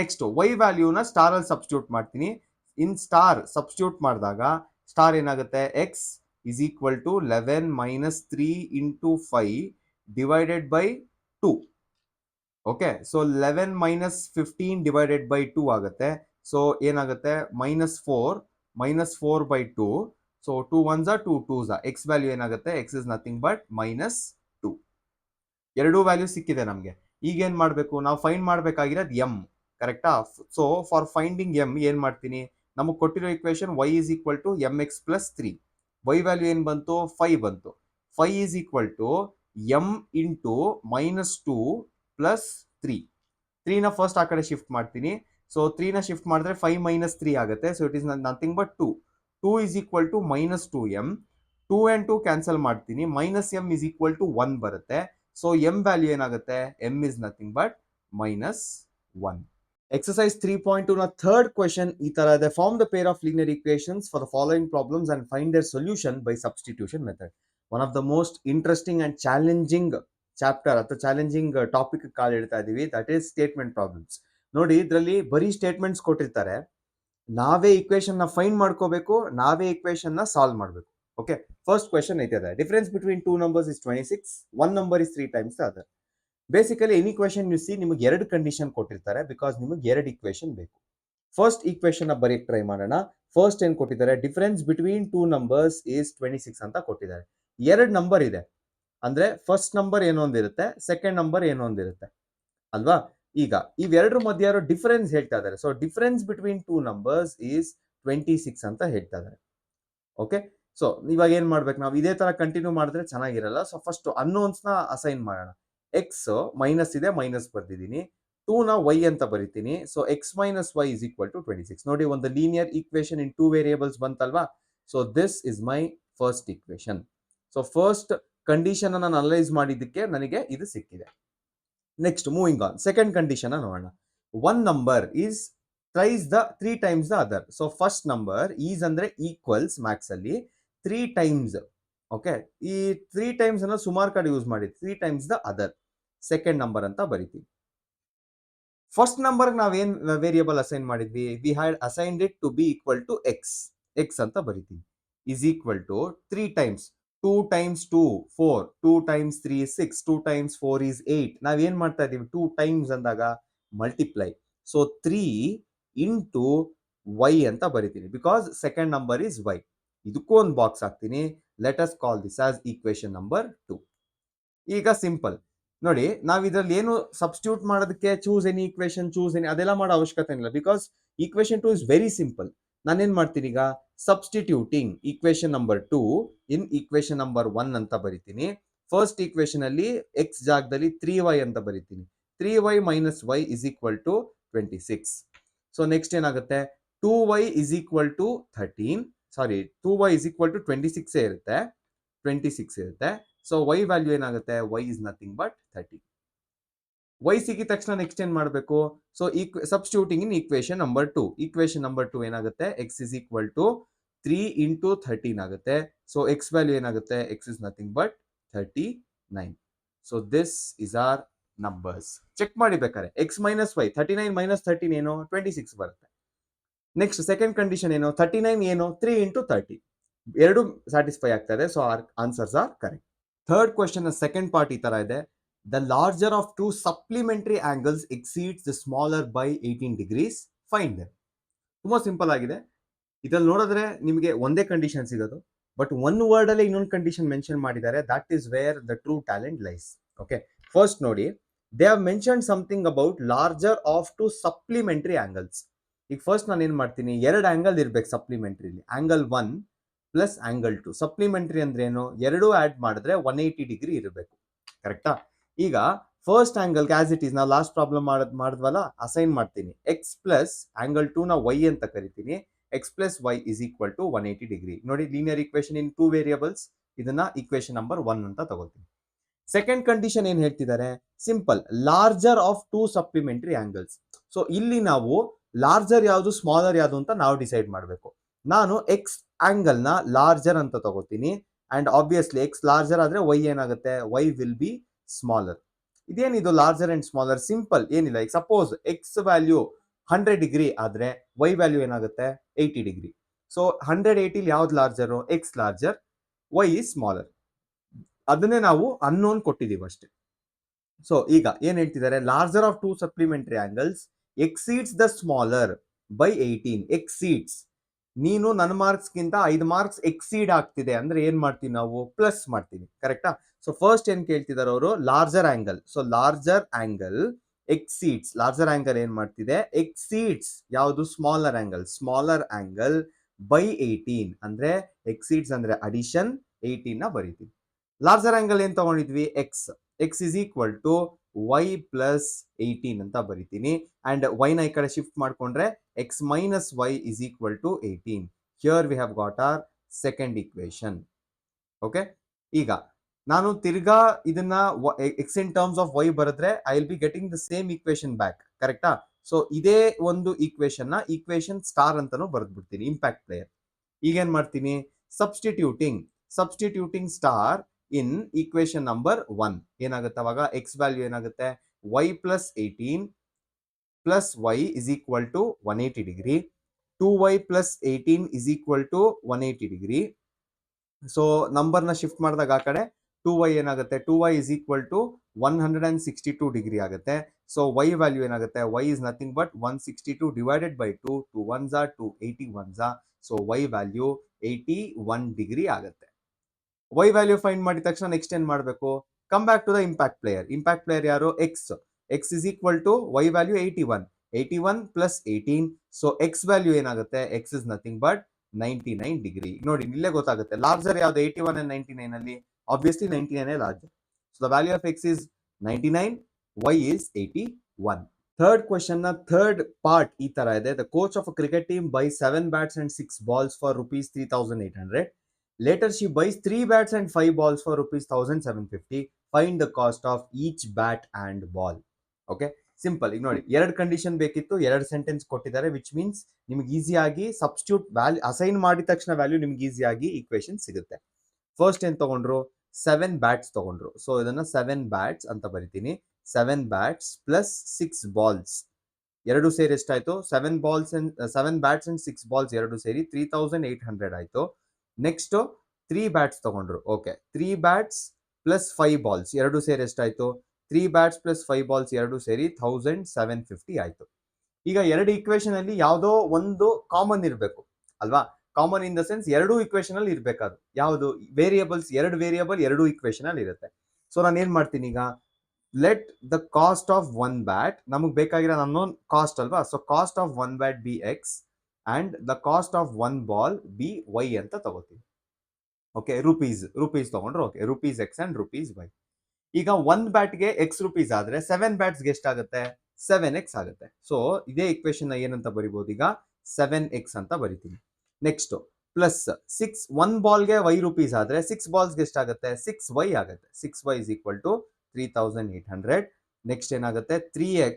ನೆಕ್ಸ್ಟ್ y ವ್ಯಾಲ್ಯೂನ ಸ್ಟಾರ್ ಅಲ್ಲಿ ಸಬ್ಸ್ಟಿಟ್ಯೂಟ್ ಮಾಡ್ತೀನಿ. ಇನ್ ಸ್ಟಾರ್ ಸಬ್ಸ್ಟಿಟ್ಯೂಟ್ ಮಾಡಿದಾಗ ಸ್ಟಾರ್ ಏನಾಗುತ್ತೆ, x is equal to 11 minus 3 into 5 divided by 2. Okay, so 11 minus 15 divided by 2 ಆಗುತ್ತೆ. ಸೊ ಏನಾಗುತ್ತೆ, -4 by 2. So 2 1s are 2 2s are. x value ಏನಾಗುತ್ತೆ, x is nothing but -2. ಎರಡು ವ್ಯಾಲ್ಯೂ ಸಿಕ್ಕಿದೆ ನಮಗೆ. ಈಗ ಏನ್ ಮಾಡಬೇಕು, ನಾವು ಫೈಂಡ್ ಮಾಡಬೇಕಾಗಿರೋದು m, ಕರೆಕ್ಟಾ. ಸೊ ಫಾರ್ ಫೈಂಡಿಂಗ್ m ಏನ್ ಮಾಡ್ತೀನಿ, ನಮಗೆ ಕೊಟ್ಟಿರೋ equation y is equal to mx plus 3. y value ಏನ್ ಬಂತು, 5 ಬಂತು. 5 is equal to m into -2 plus 3. 3 ನ ಫಸ್ಟ್ ಆ ಕಡೆ ಶಿಫ್ಟ್ ಮಾಡ್ತೀನಿ. ಸೊ 3 ನ ಶಿಫ್ಟ್ ಮಾಡಿದ್ರೆ 5 minus 3 ಆಗುತ್ತೆ. So it is nothing but 2. 2 is equal to -2m. 2 and 2 cancel ಮಾಡ್ತೀನಿ. -m is equal to 1 ಬರುತ್ತೆ. ಸೊ m ವ್ಯಾಲ್ಯೂ ಏನಾಗುತ್ತೆ, m is nothing but -1. Exercise 3.2 ನ ಥರ್ಡ್ ಕ್ವೆಶನ್ ಈ ತರ ಇದೆ. Form the pair of linear equations for the following problems and find their solution by substitution method. One of the most interesting and challenging chapter ಅಥವಾ ಚಾಲೆಂಜಿಂಗ್ ಟಾಪಿಕ್ ಕಾಲ್ ಹೇಳ್ತಾ ಇದೀವಿ, ದಟ್ ಈಸ್ ಸ್ಟೇಟ್ಮೆಂಟ್ ಪ್ರಾಬ್ಲಮ್ಸ್. ನೋಡಿ, ಇದರಲ್ಲಿ ಬರೀ ಸ್ಟೇಟ್ಮೆಂಟ್ಸ್ ಕೊಟ್ಟಿರ್ತಾರೆ, ನಾವೇ ಇಕ್ವೇಶನ್ ನ ಫೈಂಡ್ ಮಾಡ್ಕೋಬೇಕು, ನಾವೇ ಇಕ್ವೇಶನ್ ನ ಸಾಲ್ವ್ ಮಾಡಬೇಕು. ಓಕೆ, ಫಸ್ಟ್ ಕ್ವೆಶನ್ ಐತೆ, difference between two numbers is 26, one number is 3 times the other. Basically any question U C, ನಿಮಗೆ ಎರಡು ಕಂಡೀಷನ್ ಕೊಟ್ಟಿರ್ತಾರೆ, ಬಿಕಾಸ್ ನಿಮಗೆ ಎರಡು ಇಕ್ವೇಶನ್ ಬೇಕು. ಫಸ್ಟ್ ಈಕ್ವೇಶನ್ ಬರೆಯಕ್ಕೆ ಟ್ರೈ ಮಾಡೋಣ. ಫಸ್ಟ್ ಏನ್ ಕೊಟ್ಟಿದ್ದಾರೆ, difference between two numbers is 26 ಅಂತ ಕೊಟ್ಟಿದ್ದಾರೆ. ಎರಡು ನಂಬರ್ ಇದೆ ಅಂದ್ರೆ ಫಸ್ಟ್ ನಂಬರ್ ಏನೋ ಒಂದಿರುತ್ತೆ, ಸೆಕೆಂಡ್ ನಂಬರ್ ಏನೋ ಒಂದಿರುತ್ತೆ ಅಲ್ವಾ. ಈಗ ಇವೆರಡರ ಮಧ್ಯೆ ಯಾರೋ ಡಿಫರೆನ್ಸ್ ಹೇಳ್ತಾ ಇದ್ದಾರೆ. So difference between two numbers is 26 ಅಂತ ಹೇಳ್ತಾ ಇದ್ದಾರೆ. ಓಕೆ, ಸೊ ಇವಾಗ ಏನ್ ಮಾಡ್ಬೇಕು, ನಾವು ಇದೇ ತರ ಕಂಟಿನ್ಯೂ ಮಾಡಿದ್ರೆ ಚೆನ್ನಾಗಿರಲ್ಲ. ಸೊ ಫಸ್ಟ್ ಅನ್ನೋನ್ಸ್ ನ ಅಸೈನ್ ಮಾಡೋಣ. ಎಕ್ಸ್ ಮೈನಸ್ ಇದೆ, ಮೈನಸ್ ಬರ್ದಿದ್ದೀನಿ. 2 ನ ವೈ ಅಂತ ಬರಿತೀನಿ. So x minus Y is equal to 26. ನೋಡಿ, ಒಂದು linear equation in two variables ಬಂತಲ್ವಾ. So this is my first equation. So first condition ಅನ್ನು ಅನಲೈಸ್ ಮಾಡಿದ್ದಕ್ಕೆ ನನಗೆ ಇದು ಸಿಕ್ಕಿದೆ. Next moving on, second condition ನೋಡೋಣ. One number is thrice the 3 times the other. So first number is ಅಂದ್ರೆ ಈಕ್ವಲ್ಸ್ ಮ್ಯಾಕ್ಸ್ ಅಲ್ಲಿ 3 ಟೈಮ್ಸ್. ಓಕೆ, ಈ 3 ಟೈಮ್ಸ್ ಅನ್ನ ಸುಮಾರು ಕಡೆ ಯೂಸ್ ಮಾಡಿ 3 times the other second number ಅಂತ ಬರಿತೀವಿ. ಫಸ್ಟ್ ನಂಬರ್ ನಾವೇನ್ ವೇರಿಯೇಬಲ್ ಅಸೈನ್ ಮಾಡಿದ್ವಿ, we had assigned it to be equal to x. X ಅಂತ ಬರಿತೀವಿ. Is equal to 3 times 2 times 2 4, 2 times 3 6, 2 times 4 is 8. ನಾವೇನ್ ಮಾಡ್ತಾ ಇದೀವಿ, 2 ಟೈಮ್ಸ್ ಅಂದಾಗ ಮಲ್ಟಿಪ್ಲೈ. ಸೊ 3 ಇಂಟು ವೈ ಅಂತ ಬರಿತೀನಿ, because second number is why. ಇದಕ್ಕೂ ಒಂದು ಬಾಕ್ಸ್ ಹಾಕ್ತೀನಿ. Let us call this as equation number 2. ಈಗ ಸಿಂಪಲ್ ನೋಡಿ, ನಾವು ಇದ್ರಲ್ಲಿ ಏನು ಸಬ್ಸ್ಟಿಟ್ಯೂಟ್ ಮಾಡೋದಕ್ಕೆ choose any equation, choose any ಅದೆಲ್ಲ ಮಾಡೋ ಅವಶ್ಯಕತೆ ಇಲ್ಲ, because equation 2 is very simple. ನಾನೇನ್ ಮಾಡ್ತೀನಿ ಈಗ, ಸಬ್ಸ್ಟಿಟ್ಯೂಟಿಂಗ್ ಈಕ್ವೇಶನ್ ನಂಬರ್ 2 ಇನ್ ಈಕ್ವೇಶನ್ ನಂಬರ್ 1 ಅಂತ ಬರಿತೀನಿ. ಫಸ್ಟ್ ಈಕ್ವೇಶನ್ ಅಲ್ಲಿ ಎಕ್ಸ್ ಜಾಗದಲ್ಲಿ 3y ಅಂತ ಬರಿತೀನಿ. 3y minus Y is equal to 26. So next ಏನಾಗುತ್ತೆ, 2y is equal to 13, sorry 2y is equal to 26 ಇರುತ್ತೆ, 26 ಇರುತ್ತೆ. ಸೊ y ವ್ಯಾಲ್ಯೂ ಏನಾಗುತ್ತೆ, y is nothing but 30. y ಸಿಕ್ಕಿದ ತಕ್ಷಣ ನೆಕ್ಸ್ಟ್ ಏನ್ ಮಾಡಬೇಕು, so substituting in equation number 2. Equation number 2 ಏನಾಗುತ್ತೆ, x is equal to 3 into 13 ಆಗುತ್ತೆ. ಸೊ x ವ್ಯಾಲ್ಯೂ ಏನಾಗುತ್ತೆ, x is nothing but 39. So this is our numbers. Check ಮಾಡಿ ಬೇಕಾರೆ, x ಮೈನಸ್ ವೈ 39 ಮೈನಸ್ 13 ಏನೋ 26 ಬರುತ್ತೆ. ನೆಕ್ಸ್ಟ್ ಸೆಕೆಂಡ್ ಕಂಡೀಷನ್ ಏನು, 39 ಏನು 3 ಇಂಟು 30, ಎರಡು ಸ್ಯಾಟಿಸ್ಫೈ ಆಗ್ತಾ ಇದೆ. So our answers are correct. Third question second part ಈ ತರ ಇದೆ. The larger of two supplementary angles exceeds the smaller by 18 degrees, find them. ತುಂಬಾ ಸಿಂಪಲ್ ಆಗಿದೆ. ಇದ್ರಲ್ಲಿ ನೋಡಿದ್ರೆ ನಿಮಗೆ ಒಂದೇ ಕಂಡೀಷನ್ ಸಿಗೋದು, ಬಟ್ ಒನ್ ವರ್ಡ್ ಅಲ್ಲಿ ಇನ್ನೊಂದು ಕಂಡೀಷನ್ ಮೆನ್ಷನ್ ಮಾಡಿದ್ದಾರೆ. That is where the true talent lies. Okay, first ನೋಡಿ, they have mention something about larger of two supplementary angles. ಈಗ ಫಸ್ಟ್ ನಾನು ಏನ್ ಮಾಡ್ತೀನಿ, ಎರಡು ಆಂಗಲ್ ಇರ್ಬೇಕು ಸಪ್ಲಿಮೆಂಟರಿಲಿ, ಆಂಗಲ್ 1 ಪ್ಲಸ್ ಆಂಗಲ್ 2. ಸಪ್ಲಿಮೆಂಟರಿ ಅಂದ್ರೆ ಏನು, ಎರಡು ಆಡ್ ಮಾಡಿದ್ರೆ 180 ಡಿಗ್ರಿ ಇರಬೇಕು, ಕರೆಕ್ಟಾ. ಈಗ first angle as it is, ನಾವು ಲಾಸ್ಟ್ ಪ್ರಾಬ್ಲಮ್ ಮಾಡಿದ್ವಲ್ಲ, ಅಸೈನ್ ಮಾಡ್ತೀನಿ. ಎಕ್ಸ್ ಪ್ಲಸ್ ಆಂಗಲ್ 2 ನ ವೈ ಅಂತ ಕರಿತೀನಿ. X plus Y is equal to 180 degree. ನೋಡಿ, linear equation in two variables, ಇದನ್ನ ಈಕ್ವೇಶನ್ ನಂಬರ್ 1 ಅಂತ ತಗೋತೀನಿ. ಸೆಕೆಂಡ್ ಕಂಡೀಷನ್ ಏನ್ ಹೇಳ್ತಿದ್ದಾರೆ, simple, larger of two supplementary angles. So ಇಲ್ಲಿ ನಾವು ಲಾರ್ಜರ್ ಯಾವುದು, ಸ್ಮಾಲರ್ ಯಾವುದು ಅಂತ ನಾವು ಡಿಸೈಡ್ ಮಾಡಬೇಕು. ನಾನು ಎಕ್ಸ್ ಆಂಗಲ್ ನ ಲಾರ್ಜರ್ ಅಂತ ತಗೋತೀನಿ. ಅಂಡ್ ಆಬ್ವಿಯಸ್ಲಿ ಎಕ್ಸ್ ಲಾರ್ಜರ್ ಆದ್ರೆ ವೈ ಏನಾಗುತ್ತೆ, ವೈ ವಿಲ್ ಬಿ ಸ್ಮಾಲರ್. ಇದೇನಿದು ಲಾರ್ಜರ್ ಅಂಡ್ ಸ್ಮಾಲರ್, ಸಿಂಪಲ್ ಏನಿಲ್ಲ. ಈಗ ಸಪೋಸ್ ಎಕ್ಸ್ ವ್ಯಾಲ್ಯೂ 100 ಡಿಗ್ರಿ ಆದ್ರೆ ವೈ ವ್ಯಾಲ್ಯೂ ಏನಾಗುತ್ತೆ 80 ಡಿಗ್ರಿ. ಸೊ 180 ಯಾವ್ದು larger, x larger, y is smaller. ಅದನ್ನೇ ನಾವು ಅನ್ನೋನ್ ಕೊಟ್ಟಿದೀವಿ ಅಷ್ಟೇ. ಸೊ ಈಗ ಏನ್ ಹೇಳ್ತಿದ್ದಾರೆ, larger of two supplementary angles exceeds the smaller by 18. Exceeds, ನೀನು ನನ್ನ ಮಾರ್ಕ್ಸ್ ಗಿಂತ 5 ಮಾರ್ಕ್ಸ್ ಎಕ್ಸೀಡ್ ಆಗ್ತಿದೆ ಅಂದ್ರೆ ಏನ್ ಮಾಡ್ತೀವಿ ನಾವು, ಪ್ಲಸ್ ಮಾಡ್ತೀವಿ, ಕರೆಕ್ಟಾ. ಸೊ ಫಸ್ಟ್ ಏನ್ ಕೇಳ್ತಿದ್ದಾರೆ ಅವರು, larger angle. So larger angle exceeds, larger angle ಏನ್ ಮಾಡ್ತಿದೆ, ಎಕ್ಸೀಡ್ಸ್ ಯಾವುದು, smaller angle. Smaller angle by 18 ಅಂದ್ರೆ ಎಕ್ಸೀಡ್ಸ್ ಅಂದ್ರೆ ಅಡಿಷನ್, 18 ನ ಬರೀತೀವಿ. ಲಾರ್ಜರ್ ಆಂಗಲ್ ಏನ್ ತಗೊಂಡಿದ್ವಿ, x. X is equal to y plus 18 ಅಂತ ಬರಿತೀನಿ. ಅಂಡ್ ವೈ ನ ಈ ಕಡೆ ಶಿಫ್ಟ್ ಮಾಡ್ಕೊಂಡ್ರೆ x minus Y is equal to 18. Here we have got our second equation. Okay, ಈಗ ನಾನು ತಿರ್ಗಾ ಇದನ್ನ x in terms of y ಬರೆದ್ರೆ I will be getting the same equation back, ಕರೆಕ್ಟಾ. ಸೊ ಇದೇ ಒಂದು ಈಕ್ವೇಶನ್ ನ ಈಕ್ವೇಶನ್ ಸ್ಟಾರ್ ಅಂತಾನು ಬರೆದ್ಬಿಡ್ತೀನಿ, ಇಂಪ್ಯಾಕ್ಟ್ ಪ್ಲೇಯರ್. ಈಗೇನ್ ಮಾಡ್ತೀನಿ, substituting star in equation number 1 ಏನಾಗುತ್ತೆ, ಅವಾಗ ಎಕ್ಸ್ ವ್ಯಾಲ್ಯೂ ಏನಾಗುತ್ತೆ, y plus 18 plus Y is equal to 180 degree. 2y plus 18 is equal to 180 degree. So number ನ ಶಿಫ್ಟ್ ಮಾಡಿದಾಗ ಆ ಕಡೆ 2y ಏನಾಗುತ್ತೆ, 2y is equal to 162 degree ಆಗುತ್ತೆ. ಸೊ y ವ್ಯಾಲ್ಯೂ ಏನಾಗುತ್ತೆ, y is nothing but 162 divided by 2, 2 ones are 2, 80 ones are, ಸೊ y ವ್ಯಾಲ್ಯೂ 81 ಡಿಗ್ರಿ ಆಗುತ್ತೆ. y ವ್ಯಾಲ್ಯೂ ಫೈಂಡ್ ಮಾಡಿದ ತಕ್ಷಣ ನೆಕ್ಸ್ಟ್ ಏನ್ ಮಾಡಬೇಕು, come back to the impact player ಯಾರು, x is equal to y value 81 plus 18, so x value ಏನಾಗುತ್ತೆ, x is nothing but 99 degree. ನೋಡಿ ಇಲ್ಲೇ ಗೊತ್ತಾಗುತ್ತೆ ಲಾರ್ಜರ್ ಯಾವ್ದು 81 and 99 ಅಲ್ಲಿ, obviously 99 larger. So the value of x is 99, y is 81. Third question ನ ಥರ್ಡ್ ಪಾರ್ಟ್ ಈ ತರ ಇದೆ. The coach of a cricket team by 7 bats and 6 balls for rupees 3800. Later she buys 3 bats and 5 balls for rupees 1750. Find the cost of each bat and ball. Okay, simple. ಈಗ ನೋಡಿ, ಎರಡು ಕಂಡೀಷನ್ ಬೇಕಿತ್ತು, ಎರಡು ಸೆಂಟೆನ್ಸ್ ಕೊಟ್ಟಿದ್ದಾರೆ, ವಿಚ್ ಮೀನ್ಸ್ ನಿಮ್ಗೆ ಈಸಿಯಾಗಿ ಸಬ್ಸ್ಟಿಟ್ಯೂಟ್ ವ್ಯಾಲ್ಯೂ ಅಸೈನ್ ಮಾಡಿದ ತಕ್ಷಣ ವ್ಯಾಲ್ಯೂ ನಿಮ್ಗೆ ಈಸಿಯಾಗಿ ಈಕ್ವೇಶನ್ ಸಿಗುತ್ತೆ. ಫಸ್ಟ್ ಏನ್ ತಗೊಂಡ್ರು, 7 ಬ್ಯಾಟ್ಸ್ ತಗೊಂಡ್ರು. ಸೊ ಇದನ್ನ 7 ಬ್ಯಾಟ್ಸ್ ಅಂತ ಬರಿತೀನಿ. 7 ಬ್ಯಾಟ್ಸ್ ಪ್ಲಸ್ 6 ಬಾಲ್ಸ್ ಎರಡು ಸೇರಿ ಎಷ್ಟಾಯ್ತು, 7 ಬ್ಯಾಟ್ಸ್ ಅಂಡ್ 6 ಬಾಲ್ಸ್ ಎರಡು ಸೇರಿ 3800 ಆಯ್ತು. ನೆಕ್ಸ್ಟ್ 3 ಬ್ಯಾಟ್ಸ್ ತಗೊಂಡ್ರು. ಓಕೆ, 3 ಬ್ಯಾಟ್ಸ್ ಪ್ಲಸ್ 5 ಬಾಲ್ಸ್ ಎರಡು ಸೇರಿ ಎಷ್ಟಾಯ್ತು, 3 ಬ್ಯಾಟ್ಸ್ ಪ್ಲಸ್ 5 ಬಾಲ್ಸ್ ಎರಡು ಸೇರಿ 1750 ಆಯ್ತು. ಈಗ ಎರಡು ಈಕ್ವೇಶನ್ ಅಲ್ಲಿ ಯಾವುದೋ ಒಂದು ಕಾಮನ್ ಇರಬೇಕು ಅಲ್ವಾ, ಕಾಮನ್ ಇನ್ ದ ಸೆನ್ಸ್ ಎರಡು ಈಕ್ವೇಶನ್ ಅಲ್ಲಿ ಇರ್ಬೇಕಾದ್ರು. ಯಾವುದು ವೇರಿಯೇಬಲ್ಸ್, ಎರಡು ವೇರಿಯೇಬಲ್ ಎರಡು ಈಕ್ವೇಶನ್ ಅಲ್ಲಿ ಇರುತ್ತೆ. ಸೊ ನಾನು ಏನ್ ಮಾಡ್ತೀನಿ ಈಗ, let the cost of one bat, ನಮಗೆ ಬೇಕಾಗಿರೋ ಅನ್ನೋನ್ ಕಾಸ್ಟ್ ಅಲ್ವಾ, so cost of one bat be x and the cost of one ball be y ಅಂತ ತಗೋತೀವಿ. ಓಕೆ, ರುಪೀಸ್ ತಗೊಂಡ್ರೆ okay, rupees x and rupees y. ಈಗ ಒನ್ ಬ್ಯಾಟ್ಗೆ ಎಕ್ಸ್ ರುಪೀಸ್ ಆದ್ರೆ 7 ಬ್ಯಾಟ್ಸ್ಗೆ ಎಷ್ಟಾಗುತ್ತೆ, 7x ಆಗುತ್ತೆ. ಸೊ ಇದೇ ಇಕ್ವೇಶನ್ ಏನಂತ ಬರಿಬಹುದು ಈಗ, 7x ಅಂತ ಬರಿತೀನಿ. ನೆಕ್ಸ್ಟ್ ಪ್ಲಸ್ 6, ಒನ್ ಬಾಲ್ಗೆ ವೈ ರುಪೀಸ್ ಆದ್ರೆ 6 ಬಾಲ್ಸ್ಗೆ ಎಷ್ಟಾಗುತ್ತೆ, 6y ಆಗುತ್ತೆ. 6y is equal to 3800. Next ಏನಾಗುತ್ತೆ, 3x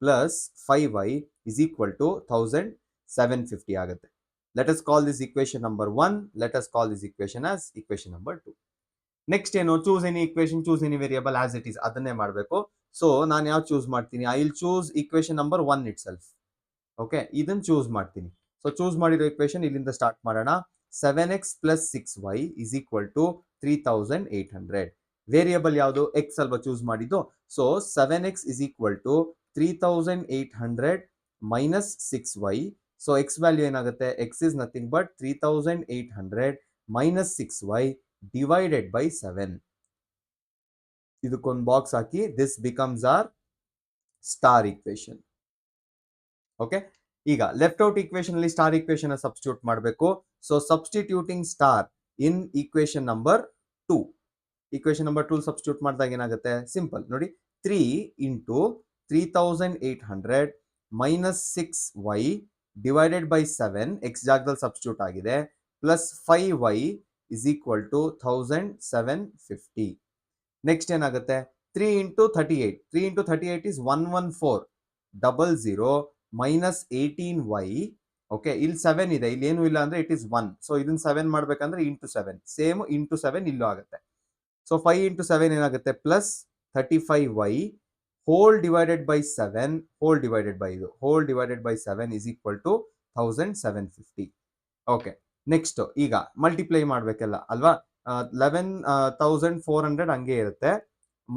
plus 5y is equal to 1750 ಆಗುತ್ತೆ. Let us call this equation number 1. Let us call this equation as equation number 2. Next ಏನು, choose any equation, choose any variable as it is, ಅದನ್ನೇ ಮಾಡಬೇಕು. ಸೊ ನಾನು ಯಾವ ಚೂಸ್ ಮಾಡ್ತೀನಿ, I will choose equation number 1 it self. Okay, ಇದನ್ನ ಚೂಸ್ ಮಾಡ್ತೀನಿ. ಸೊ ಚೂಸ್ ಮಾಡಿರೋ ಇಕ್ವೇಶನ್ ಇಲ್ಲಿಂದ ಸ್ಟಾರ್ಟ್ ಮಾಡೋಣ. 7x plus 6y is equal to 3800. Variable ಯಾವುದು, ಎಕ್ಸ್ ಅಲ್ವಾ ಚೂಸ್ ಮಾಡಿದ್ದು. So 7x is equal to 3800 minus 6y. So X value ಏನಾಗುತ್ತೆ, X is nothing but 3800 minus 6y divided by 7. ಇದಕ್ಕೊಂದು box hockey, this becomes our star equation. Okay, ಈಗ ಲೆಫ್ಟ್ ಔಟ್ ಈಕ್ವೇಶನ್ ಅಲ್ಲಿ ಸ್ಟಾರ್ ಈಕ್ವೇಶನ್ ಸಬ್ಸ್ಟಿಟ್ಯೂಟ್ ಮಾಡಬೇಕು. So substituting star in equation number 2. Equation number 2 substitute ಮಾಡಿದಾಗ ಏನಾಗುತ್ತೆ, ಸಿಂಪಲ್ ನೋಡಿ, 3 into 3800 minus 6y divided by 7, X ಜಾಗದಲ್ಲಿ ಸಬ್ಸ್ಟಿಟ್ಯೂಟ್ ಆಗಿದೆ, plus 5y is equal to 1750. Next ಏನಾಗುತ್ತೆ, 3 into 38 is 11400 minus 18y. Okay, ಇಲ್ಲಿ 7 ಇದೆ, ಇಲ್ಲಿ ಏನು ಇಲ್ಲ ಅಂದ್ರೆ ಇಟ್ ಇಸ್ 1. ಸೊ ಇದನ್ನ 7 ಮಾಡ್ಬೇಕಂದ್ರೆ ಇಂಟು 7, ಸೇಮ್ ಇಂಟು 7 ಇಲ್ಲೂ ಆಗುತ್ತೆ. ಸೊ 5 ಇಂಟು 7 ಏನಾಗುತ್ತೆ, plus 35y whole divided by 7 whole divided by 7 is equal to 1750. Okay, next ಈಗ ಮಲ್ಟಿಪ್ಲೈ ಮಾಡ್ಬೇಕಲ್ಲ ಅಲ್ವಾ, 11400 ಹಂಗೆ ಇರುತ್ತೆ,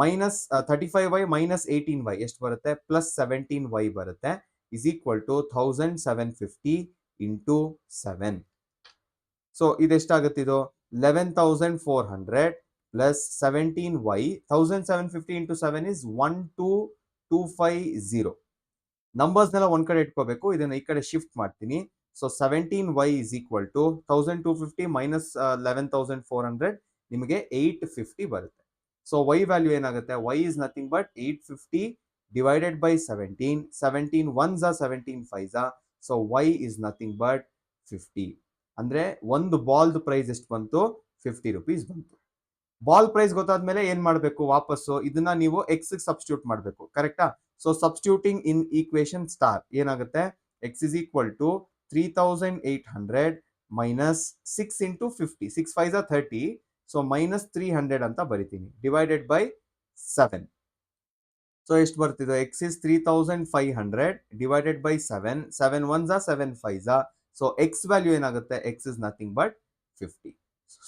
ಮೈನಸ್ 35y ಮೈನಸ್ 18y ಎಷ್ಟು ಬರುತ್ತೆ, ಪ್ಲಸ್ 17y ಬರುತ್ತೆ, is equal to 1750 into 7. So ಇದೆಷ್ಟಾಗುತ್ತೆ, ಇದು 11400 ಪ್ಲಸ್ 17y, 1750 ಇಂಟು 7 is 12250. ನಂಬರ್ಸ್ನೆಲ್ಲ ಒಂದ್ ಕಡೆ ಇಟ್ಕೋಬೇಕು, ಇದನ್ನ ಈ ಕಡೆ ಶಿಫ್ಟ್ ಮಾಡ್ತೀನಿ. So 17y is equal to 1250 minus 11400 ನಿಮಗೆ 850 ಬರುತ್ತೆ. ಸೊ y ವ್ಯಾಲ್ಯೂ ಏನಾಗುತ್ತೆ, y is nothing but 850 divided by 17. 17 ones are 17 5s are, so y is nothing but 50. ಅಂದ್ರೆ ಒಂದು ಬಾಲ್ದು ಪ್ರೈಸ್ ಎಷ್ಟು ಬಂತು, 50 rupees ಬಂತು. ಬಾಲ್ ಪ್ರೈಸ್ ಗೊತ್ತಾದ್ಮೇಲೆ ಏನ್ ಮಾಡಬೇಕು, ವಾಪಸ್ಸು ಇದನ್ನ ನೀವು ಎಕ್ಸ್ ಸಬ್ಸ್ಟಿಟ್ಯೂಟ್ ಮಾಡಬೇಕು, ಕರೆಕ್ಟಾ. So substituting in equation star ಏನಾಗುತ್ತೆ, x is equal to 3800 minus 6 into 50, 6 5s are 30, so minus 300 ಅಂತ ಬರಿತೀನಿ, ಡಿವೈಡೆಡ್ ಬೈ 7. ಸೊ ಎಷ್ಟು ಬರ್ತಿದೆ, x is 3500 divided by 7, 7 ones are 7 5s are, so x value ಏನಾಗುತ್ತೆ, x is nothing but 50.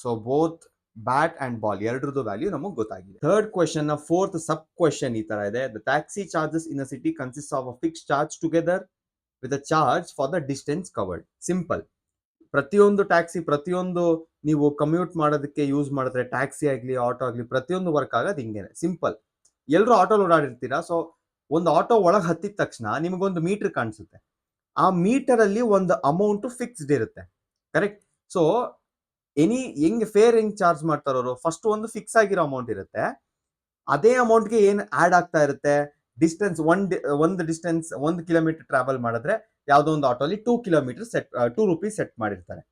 So both bat and ball ಎರಡರದ್ದು ವ್ಯಾಲ್ಯೂ ನಮಗೆ ಗೊತ್ತಾಗಿದೆ. ಥರ್ಡ್ ಕ್ವೆಶನ್ ನ ಫೋರ್ತ್ ಸಬ್ ಕ್ವೆಶನ್ ಈ ತರ ಇದೆ. The taxi charges in a city consist of a fix charge together with a charge for the distance covered. Simple. ಪ್ರತಿಯೊಂದು ಟ್ಯಾಕ್ಸಿ, ಪ್ರತಿಯೊಂದು ನೀವು ಕಮ್ಯೂಟ್ ಮಾಡೋದಕ್ಕೆ ಯೂಸ್ ಮಾಡಿದ್ರೆ ಟ್ಯಾಕ್ಸಿ ಆಗಲಿ ಆಟೋ ಆಗಲಿ ಪ್ರತಿಯೊಂದು ವರ್ಕ್ ಆಗೋದು ಹಿಂಗೇನೆ. ಸಿಂಪಲ್. ಎಲ್ಲರೂ ಆಟೋ ಓಡಾಡಿರ್ತೀರಾ. ಸೊ ಒಂದು ಆಟೋ ಒಳಗೆ ಹತ್ತಿದ ತಕ್ಷಣ ನಿಮಗೊಂದು ಮೀಟರ್ ಕಾಣಿಸುತ್ತೆ. ಆ ಮೀಟರ್ ಅಲ್ಲಿ ಒಂದು ಅಮೌಂಟ್ ಫಿಕ್ಸ್ಡ್ ಇರುತ್ತೆ. ಕರೆಕ್ಟ್. ಸೊ ಹೆಂಗ್ ಫೇರ್ ಹೆಂಗ್ ಚಾರ್ಜ್ ಮಾಡ್ತಾರೋ ಅವರು, ಫಸ್ಟ್ ಒಂದು ಫಿಕ್ಸ್ ಆಗಿರೋ ಅಮೌಂಟ್ ಇರುತ್ತೆ. ಅದೇ ಅಮೌಂಟ್ಗೆ ಏನ್ ಆಡ್ ಆಗ್ತಾ ಇರುತ್ತೆ, ಡಿಸ್ಟೆನ್ಸ್ ಒಂದು ಡಿಸ್ಟೆನ್ಸ್ 1 ಕಿಲೋಮೀಟರ್ ಟ್ರಾವೆಲ್ ಮಾಡಿದ್ರೆ ಯಾವುದೋ ಒಂದು ಆಟೋಲಿ 2 ಕಿಲೋಮೀಟರ್ ಸೆಟ್ 2 ರೂಪೀಸ್ ಸೆಟ್ ಮಾಡಿರ್ತಾರೆ.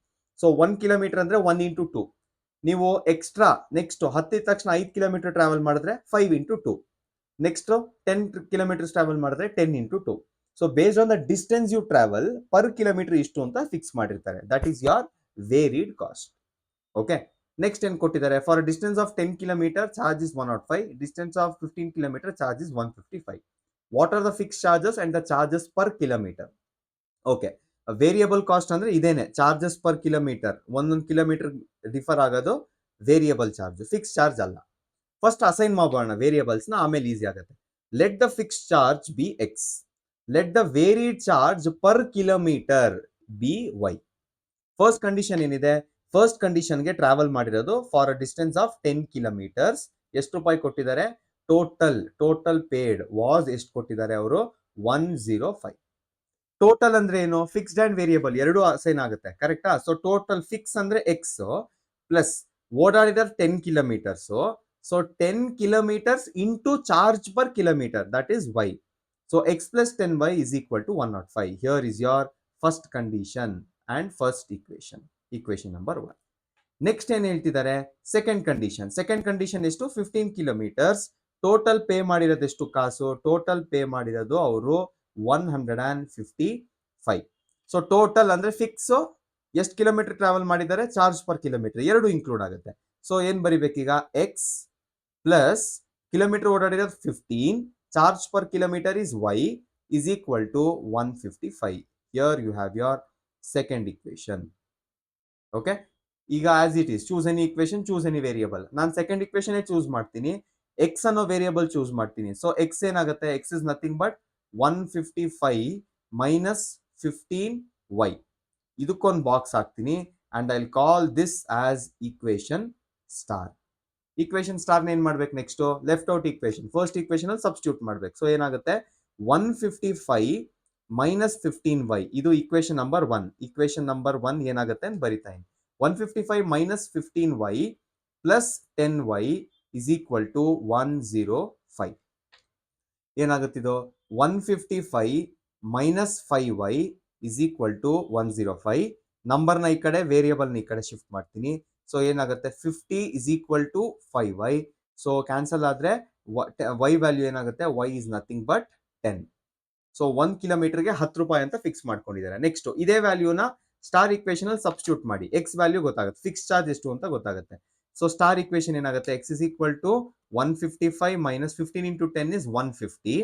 ಸೊ 1 ಕಿಲೋಮೀಟರ್ ಅಂದ್ರೆ 1 ಇಂಟು 2. ನೀವು ಎಕ್ಸ್ಟ್ರಾ ನೆಕ್ಸ್ಟ್ ಹತ್ತಿದ ತಕ್ಷಣ 5 ಕಿಲೋಮೀಟರ್ ಟ್ರಾವೆಲ್ ಮಾಡಿದ್ರೆ 5 ಇಂಟು 2. ನೆಕ್ಸ್ಟ್ 10 ಕಿಲೋಮೀಟರ್ಸ್ ಟ್ರಾವೆಲ್ ಮಾಡಿದ್ರೆ 10 into 2. So based on the distance you travel per kilometre ಇಷ್ಟು ಅಂತ ಫಿಕ್ಸ್ ಮಾಡಿರ್ತಾರೆ. That is your varied cost. Okay. Next ಏನ್ ಕೊಟ್ಟಿದ್ದಾರೆ, for distance of 10 kilometre charge is 105, distance of 15 kilometre charge is 155. What are the fix charges and the charges per kilometre. Okay. Variable cost ಅಂದ್ರೆ ಇದೇನೆ, ಚಾರ್ಜಸ್ ಪರ್ ಕಿಲೋಮೀಟರ್. ಒಂದೊಂದು ಕಿಲೋಮೀಟರ್ ಡಿಫರ್ ಆಗೋದು ವೇರಿಯಬಲ್ ಚಾರ್ಜ್, ಫಿಕ್ಸ್ ಚಾರ್ಜ್ ಅಲ್ಲ. ಫಸ್ಟ್ ಅಸೈನ್ ಮಾಡೋಣ ವೇರಿಯಬಲ್ಸ್ ನ, ಆಮೇಲೆ ಈಸಿ ಆಗುತ್ತೆ. Let the fix charge be x, let the varied charge per kilometre be y. First condition ಏನಿದೆ, ಫಸ್ಟ್ ಕಂಡೀಷನ್ಗೆ ಟ್ರಾವೆಲ್ ಮಾಡಿರೋದು for a distance of 10 kilometres ಎಷ್ಟು ರೂಪಾಯಿ ಕೊಟ್ಟಿದ್ದಾರೆ, ಟೋಟಲ್ ಪೇಡ್ ವಾಸ್ ಎಷ್ಟು ಕೊಟ್ಟಿದ್ದಾರೆ ಅವರು, 105. ಟೋಟಲ್ ಅಂದ್ರೆ ಏನು, ಫಿಕ್ಸ್ಡ್ ಅಂಡ್ ವೇರಿಯಬಲ್ ಎರಡು ಅಸೈನ್ ಆಗುತ್ತೆ. ಕರೆಕ್ಟಾ. ಸೊ ಟೋಟಲ್ ಫಿಕ್ಸ್ ಅಂದ್ರೆ ಎಕ್ಸ್ ಪ್ಲಸ್ ಓಡಾಡಿದ 10 kilometres. So 10 kilometres into charge per kilometre, that is y. So x plus 10y is equal to 105. Here is your first condition and first equation number 1. Next ಏನ್ ಹೇಳ್ತಿದ್ದಾರೆ, ಸೆಕೆಂಡ್ ಕಂಡೀಷನ್ ಎಷ್ಟು, 15 ಕಿಲೋಮೀಟರ್ಸ್ ಟೋಟಲ್ ಪೇ ಮಾಡಿರೋದು ಎಷ್ಟು ಕಾಸು, ಟೋಟಲ್ ಪೇ ಮಾಡಿರೋದು ಅವರು 155. ಸೊ ಟೋಟಲ್ ಅಂದ್ರೆ ಫಿಕ್ಸ್, ಎಷ್ಟು ಕಿಲೋಮೀಟರ್ ಟ್ರಾವೆಲ್ ಮಾಡಿದ್ದಾರೆ, ಚಾರ್ಜ್ ಪರ್ ಕಿಲೋಮೀಟರ್ ಎರಡು ಇನ್ಕ್ಲೂಡ್ ಆಗುತ್ತೆ. ಸೊ ಏನ್ ಬರಿಬೇಕೀಗ, ಎಕ್ಸ್ ಪ್ಲಸ್ ಕಿಲೋಮೀಟರ್ ಓಡಾಡಿರೋದು 15, charge per kilometer is y is equal to 155. Here you have your second equation. Okay. ಈಗ as it is, choose any equation, choose any variable. ನಾನು ಸೆಕೆಂಡ್ ಇಕ್ವೇಶನ್ ಚೂಸ್ ಮಾಡ್ತೀನಿ, x ಅನ್ನೋ ವೇರಿಯಬಲ್ ಚೂಸ್ ಮಾಡ್ತೀನಿ. ಸೊ x ಏನಾಗುತ್ತೆ, x is nothing but 155 minus 15y. ಇದಕ್ಕೊಂದು ಬಾಕ್ಸ್ ಹಾಕ್ತೀನಿ and I'll call this as equation star. Equation star ಏನ್ ಮಾಡ್ಬೇಕು, next left out equation, first equation ಅಲ್ಲಿ ಸಬ್ಸ್ಟಿಟ್ಯೂಟ್ ಮಾಡ್ಬೇಕು. ಸೊ ಏನಾಗುತ್ತೆ, 155 ಮೈನಸ್ 15y, ಇದು ಈಕ್ವೇಶನ್ ನಂಬರ್ 1. ಈಕ್ವೇಶನ್ ನಂಬರ್ 1 ಏನಾಗುತ್ತೆ ಅಂತ ಬರಿತಾ ಇದ್ದೀನಿ. 155 minus 15y plus 10y is equal to 105. ಏನಾಗುತ್ತಿದು, 155 minus 5y is equal to 105. ನಂಬರ್ನ ಈ ಕಡೆ, ವೇರಿಯಬಲ್ನ ಈ ಕಡೆ ಶಿಫ್ಟ್ ಮಾಡ್ತೀನಿ. ಸೊ ಏನಾಗುತ್ತೆ, 50 is equal to 5y. So cancel ಆದ್ರೆ y ವ್ಯಾಲ್ಯೂ ಏನಾಗುತ್ತೆ, y is nothing but 10. So 1 ಕಿಲೋಮೀಟರ್ಗೆ 10 ರೂಪಾಯಿ ಅಂತ ಫಿಕ್ಸ್ ಮಾಡ್ಕೊಂಡಿದ್ದಾರೆ. ನೆಕ್ಸ್ಟ್ ಇದೇ ವ್ಯಾಲ್ಯೂನ ಸ್ಟಾರ್ ಈಕ್ವೇಶನ್ ಅಲ್ಲಿ ಸಬ್ಸ್ಟಿಟ್ಯೂಟ್ ಮಾಡಿ, ಎಕ್ಸ್ ವ್ಯಾಲ್ಯೂ ಗೊತ್ತಾಗುತ್ತೆ, ಫಿಕ್ಸ್ ಚಾರ್ಜ್ ಎಷ್ಟು ಅಂತ ಗೊತ್ತಾಗುತ್ತೆ. ಸೊ ಸ್ಟಾರ್ ಈಕ್ವೇಶನ್ ಏನಾಗುತ್ತೆ, X is equal to 155 minus 15 into 10 is 150.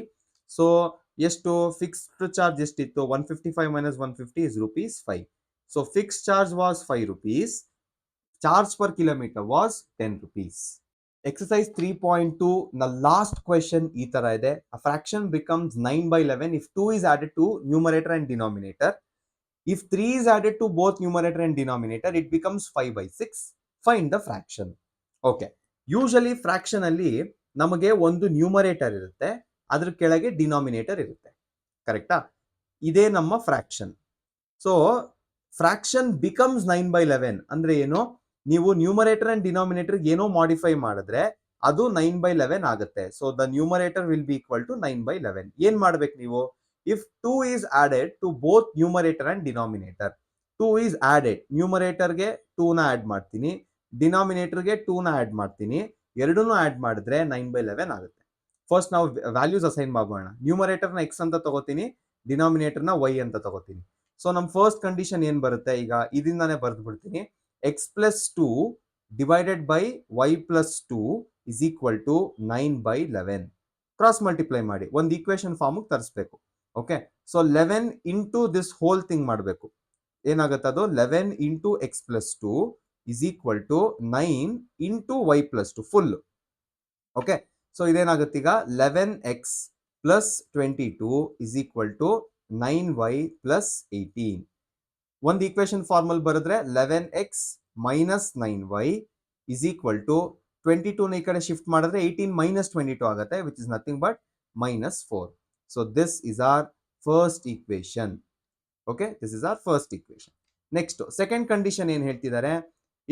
So ಎಷ್ಟು ಫಿಕ್ಸ್ಡ್ ಚಾರ್ಜ್ ಎಷ್ಟಿತ್ತು, 155 minus 150 is rupees 5. So fixed charge was 5 rupees. Charge per kilometer was 10 rupees. Exercise 3.2, the last question ಈ ತರ ಇದೆ. A fraction becomes 9/11 if 2 is added to numerator and denominator. If 3 is added to both numerator and denominator, it becomes 5/6. Find the fraction. Okay. Usually fraction ಅಲ್ಲಿ ನಮಗೆ ಒಂದು ನ್ಯೂಮರೇಟರ್ ಇರುತ್ತೆ, ಅದ್ರ ಕೆಳಗೆ ಡಿನಾಮಿನೇಟರ್ ಇರುತ್ತೆ. ಕರೆಕ್ಟಾ. ಇದೇ ನಮ್ಮ ಫ್ರಾಕ್ಷನ್. ಸೊ ಫ್ರಾಕ್ಷನ್ ಬಿಕಮ್ಸ್ 9/11 ಅಂದ್ರೆ ಏನು, ನೀವು ನ್ಯೂಮರೇಟರ್ ಅಂಡ್ ಡಿನಾಮಿನೇಟರ್ ಏನೋ ಮಾಡಿಫೈ ಮಾಡಿದ್ರೆ ಅದು 9/11 ಆಗುತ್ತೆ. So the numerator will be equal to 9/11. ಏನ್ ಮಾಡ್ಬೇಕು ನೀವು, if 2 is added to both numerator and denominator, 2 is added, ನ್ಯೂಮರೇಟರ್ಗೆ 2 ನ ಆಡ್ ಮಾಡ್ತೀನಿ, ಡಿನಾಮಿನೇಟರ್ಗೆ 2 ನ ಆಡ್ ಮಾಡ್ತೀನಿ, ಎರಡನ್ನೂ ಆಡ್ ಮಾಡಿದ್ರೆ 9/11 ಆಗುತ್ತೆ. ಫಸ್ಟ್ ನಾವು ವ್ಯಾಲ್ಯೂಸ್ ಅಸೈನ್ ಮಾಡೋಣ. ನ್ಯೂಮರೇಟರ್ನ ಎಕ್ಸ್ ಅಂತ ತಗೋತೀನಿ, ಡಿನಾಮಿನೇಟರ್ನ ವೈ ಅಂತ ತಗೋತೀನಿ. ಸೊ ನಮ್ಮ ಫಸ್ಟ್ ಕಂಡೀಷನ್ ಏನ್ ಬರುತ್ತೆ, ಈಗ ಇದರಿಂದಾನೇ ಬರೆದು ಬಿಡ್ತೀನಿ. X plus 2 divided by y plus 2 is equal to 9/11. Cross multiply ಮಾಡಿ ಒಂದು ಈಕ್ವೇಶನ್ ಫಾರ್ಮ್ ತರಿಸ್ಬೇಕು. Okay. So 11 into this whole thing ಮಾಡಬೇಕು. ಏನಾಗುತ್ತೆ ಅದು, 11 into x plus 2 is equal to 9 into y plus 2 full. Okay, so ಇದೇನಾಗುತ್ತೆ ಈಗ 11x plus 22 is equal to 9y plus 18. ಒಂದು ಈಕ್ವೇಶನ್ ಫಾರ್ಮಲ್ ಬರೆದ್ರೆ 11x minus 9y is equal to 22 ನ ಈ ಕಡೆ ಶಿಫ್ಟ್ ಮಾಡಿದ್ರೆ 18 ಮೈನಸ್ 22 ಆಗುತ್ತೆ, which is nothing but minus 4. So this is our first equation. Okay, this is our first equation. Next second condition ಏನ್ ಹೇಳ್ತಿದ್ದಾರೆ,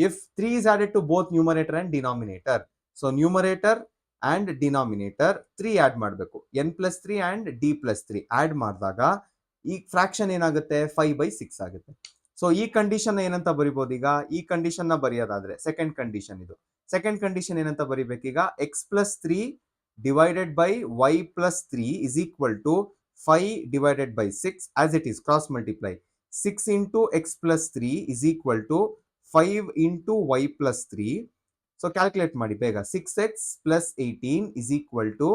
if 3 is added to both numerator and denominator. So numerator and denominator 3 add ಮಾಡಬೇಕು, n+3 ಅಂಡ್ d+3 ಆಡ್ ಮಾಡಿದಾಗ ಈ ಫ್ರಾಕ್ಷನ್ ಏನಾಗುತ್ತೆ 5/6 ಆಗುತ್ತೆ. ಸೊ ಈ ಕಂಡೀಷನ್ ಏನಂತ ಬರಿಬಹುದು ಈಗ, ಈ ಕಂಡೀಷನ್ ನ ಬರೆಯೋದಾದ್ರೆ ಸೆಕೆಂಡ್ ಕಂಡೀಷನ್ ಇದು. ಸೆಕೆಂಡ್ ಕಂಡೀಷನ್ ಏನಂತ ಬರಿಬೇಕೀಗ, x+3 divided by y+3 is equal to 5 divided by 6 as it is, cross multiply. 6 into x+3 is equal to 5 into y+3. So calculate ಮಾಡಿ ಬೇಗ. 6x plus 18 is equal to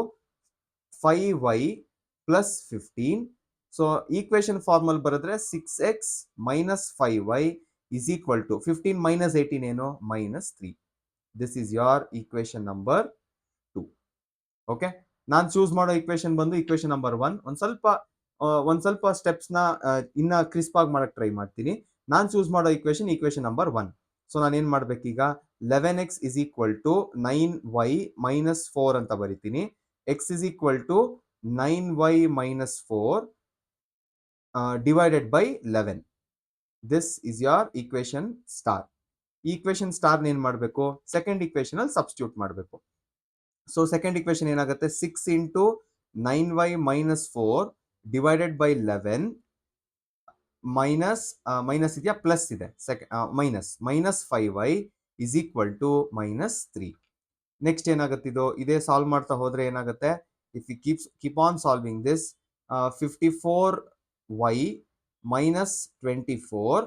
5y plus 15. So equation formal ಬರೆದ್ರೆ 6x minus 5y is equal to 15 minus 18 ಏನು minus 3. This is your equation number 2. Okay, ನಾನು ಚೂಸ್ ಮಾಡೋ ಈಕ್ವೇಶನ್ ಬಂದು ಈಕ್ವೇಶನ್ ನಂಬರ್ 1. ಒಂದ್ ಸ್ವಲ್ಪ ಸ್ಟೆಪ್ಸ್ ನ ಇನ್ನ ಕ್ರಿಸ್ಪ್ ಆಗಿ ಮಾಡಕ್ ಟ್ರೈ ಮಾಡ್ತೀನಿ. ನಾನು ಚೂಸ್ ಮಾಡೋ ಈಕ್ವೇಶನ್ ನಂಬರ್ 1. ಸೊ ನಾನು ಏನ್ ಮಾಡ್ಬೇಕೀಗ, 11x is equal to 9y minus 4 ಅಂತ ಬರಿತೀನಿ. x is equal to 9y minus 4 divided by 11. This is your equation star. Equation star ಏನ್ ಮಾಡಬೇಕು, ಸೆಕೆಂಡ್ ಈಕ್ವೇಶನ್ ಅಲ್ಲಿ ಸಬ್ಸ್ಟಿಟ್ಯೂಟ್ ಮಾಡಬೇಕು. ಸೊ ಸೆಕೆಂಡ್ ಈಕ್ವೇಶನ್ ಏನಾಗುತ್ತೆ, 6 into 9y minus 4 divided by 11 minus ಇದೆಯಾ ಪ್ಲಸ್ ಇದೆ, minus 5y is equal to minus 3. Next ಏನಾಗುತ್ತೆ, ಇದೇ ಸಾಲ್ವ್ ಮಾಡ್ತಾ ಹೋದ್ರೆ ಏನಾಗುತ್ತೆ, if you keep on solving this, 54y minus 24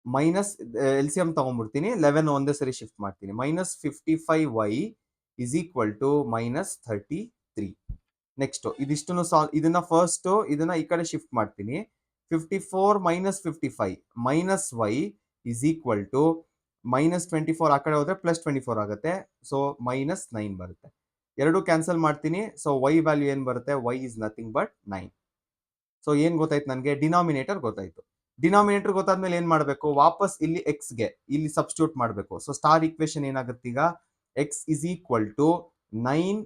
minus LCM ತಗೊಂಡ್ಬಿಡ್ತೀನಿ, 11 ಒಂದೇ ಸರಿ ಶಿಫ್ಟ್ ಮಾಡ್ತೀನಿ, minus 55y is equal to minus 33. Next ಇದಿಷ್ಟನ್ನು ಇದನ್ನ ಫಸ್ಟ್ ಇದನ್ನ ಈ ಕಡೆ ಶಿಫ್ಟ್ ಮಾಡ್ತೀನಿ. 54 minus 55 minus y is equal to minus 24, ಆ ಕಡೆ ಹೋದ್ರೆ ಪ್ಲಸ್ 24 ಆಗುತ್ತೆ. ಸೊ minus 9 ಬರುತ್ತೆ. ಎರಡು ಕ್ಯಾನ್ಸಲ್ ಮಾಡ್ತೀನಿ. ಸೊ y ವ್ಯಾಲ್ಯೂ ಏನ್ ಬರುತ್ತೆ, y is nothing but 9. So ಏನ್ ಗೊತ್ತಾಯ್ತು ನನಗೆ, ಡಿನಾಮಿನೇಟರ್ ಗೊತ್ತಾಯ್ತು. ಡಿನಾಮಿನೇಟರ್ ಗೊತ್ತಾದ್ಮೇಲೆ ಏನ್ ಮಾಡಬೇಕು, ವಾಪಸ್ ಇಲ್ಲಿ x ಗೆ ಇಲ್ಲಿ ಸಬ್ಸ್ಟಿಟ್ಯೂಟ್ ಮಾಡಬೇಕು. ಸೊ ಸ್ಟಾರ್ ಈಕ್ವೇಶನ್ ಏನಾಗುತ್ತೆ ಈಗ, x is equal to 9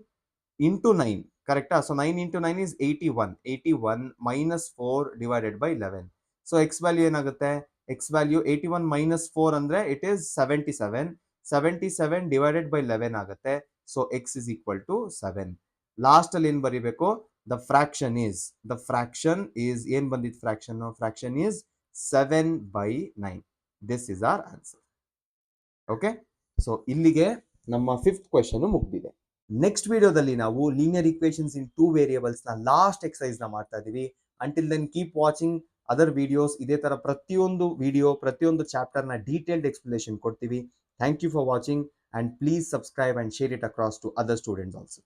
into 9, ಕರೆಕ್ಟಾ? So 9 into 9 is 81 minus 4 divided by 11. So x value ಏನಾಗುತ್ತೆ, x ವ್ಯಾಲ್ಯೂ 81 minus 4 ಅಂದ್ರೆ ಇಟ್ ಈಸ್ 77 divided by 11 ಆಗುತ್ತೆ. So x is equal to 7. Last ಅಲ್ಲಿ ಏನ್ ಬರಿಬೇಕು, the fraction is ಏನ್ ಬಂದಿತ್ತು, fraction is 7/9. this is our answer. ಓಕೆ, ಸೊ ಇಲ್ಲಿಗೆ ನಮ್ಮ 5th ಕ್ವೆಶ್ಚನ್ ಮುಗ್ದಿದೆ. ನೆಕ್ಸ್ಟ್ ವಿಡಿಯೋದಲ್ಲಿ ನಾವು ಲೀನಿಯರ್ ಈಕ್ವೇಷನ್ಸ್ ಇನ್ 2 ವೇರಿಯೇಬಲ್ಸ್ ನ ಲಾಸ್ಟ್ ಎಕ್ಸರ್ಸೈಸ್ ನ ಮಾಡ್ತಾ ಇದೀವಿ. Until then keep watching other videos. ಇದೇ ತರ ಪ್ರತಿಯೊಂದು ಚಾಪ್ಟರ್ ನ ಡೀಟೇಲ್ಡ್ ಎಕ್ಸ್ಪ್ಲನೇಷನ್ ಕೊಡ್ತೀವಿ. Thank you for watching and please subscribe and share it across to other students also.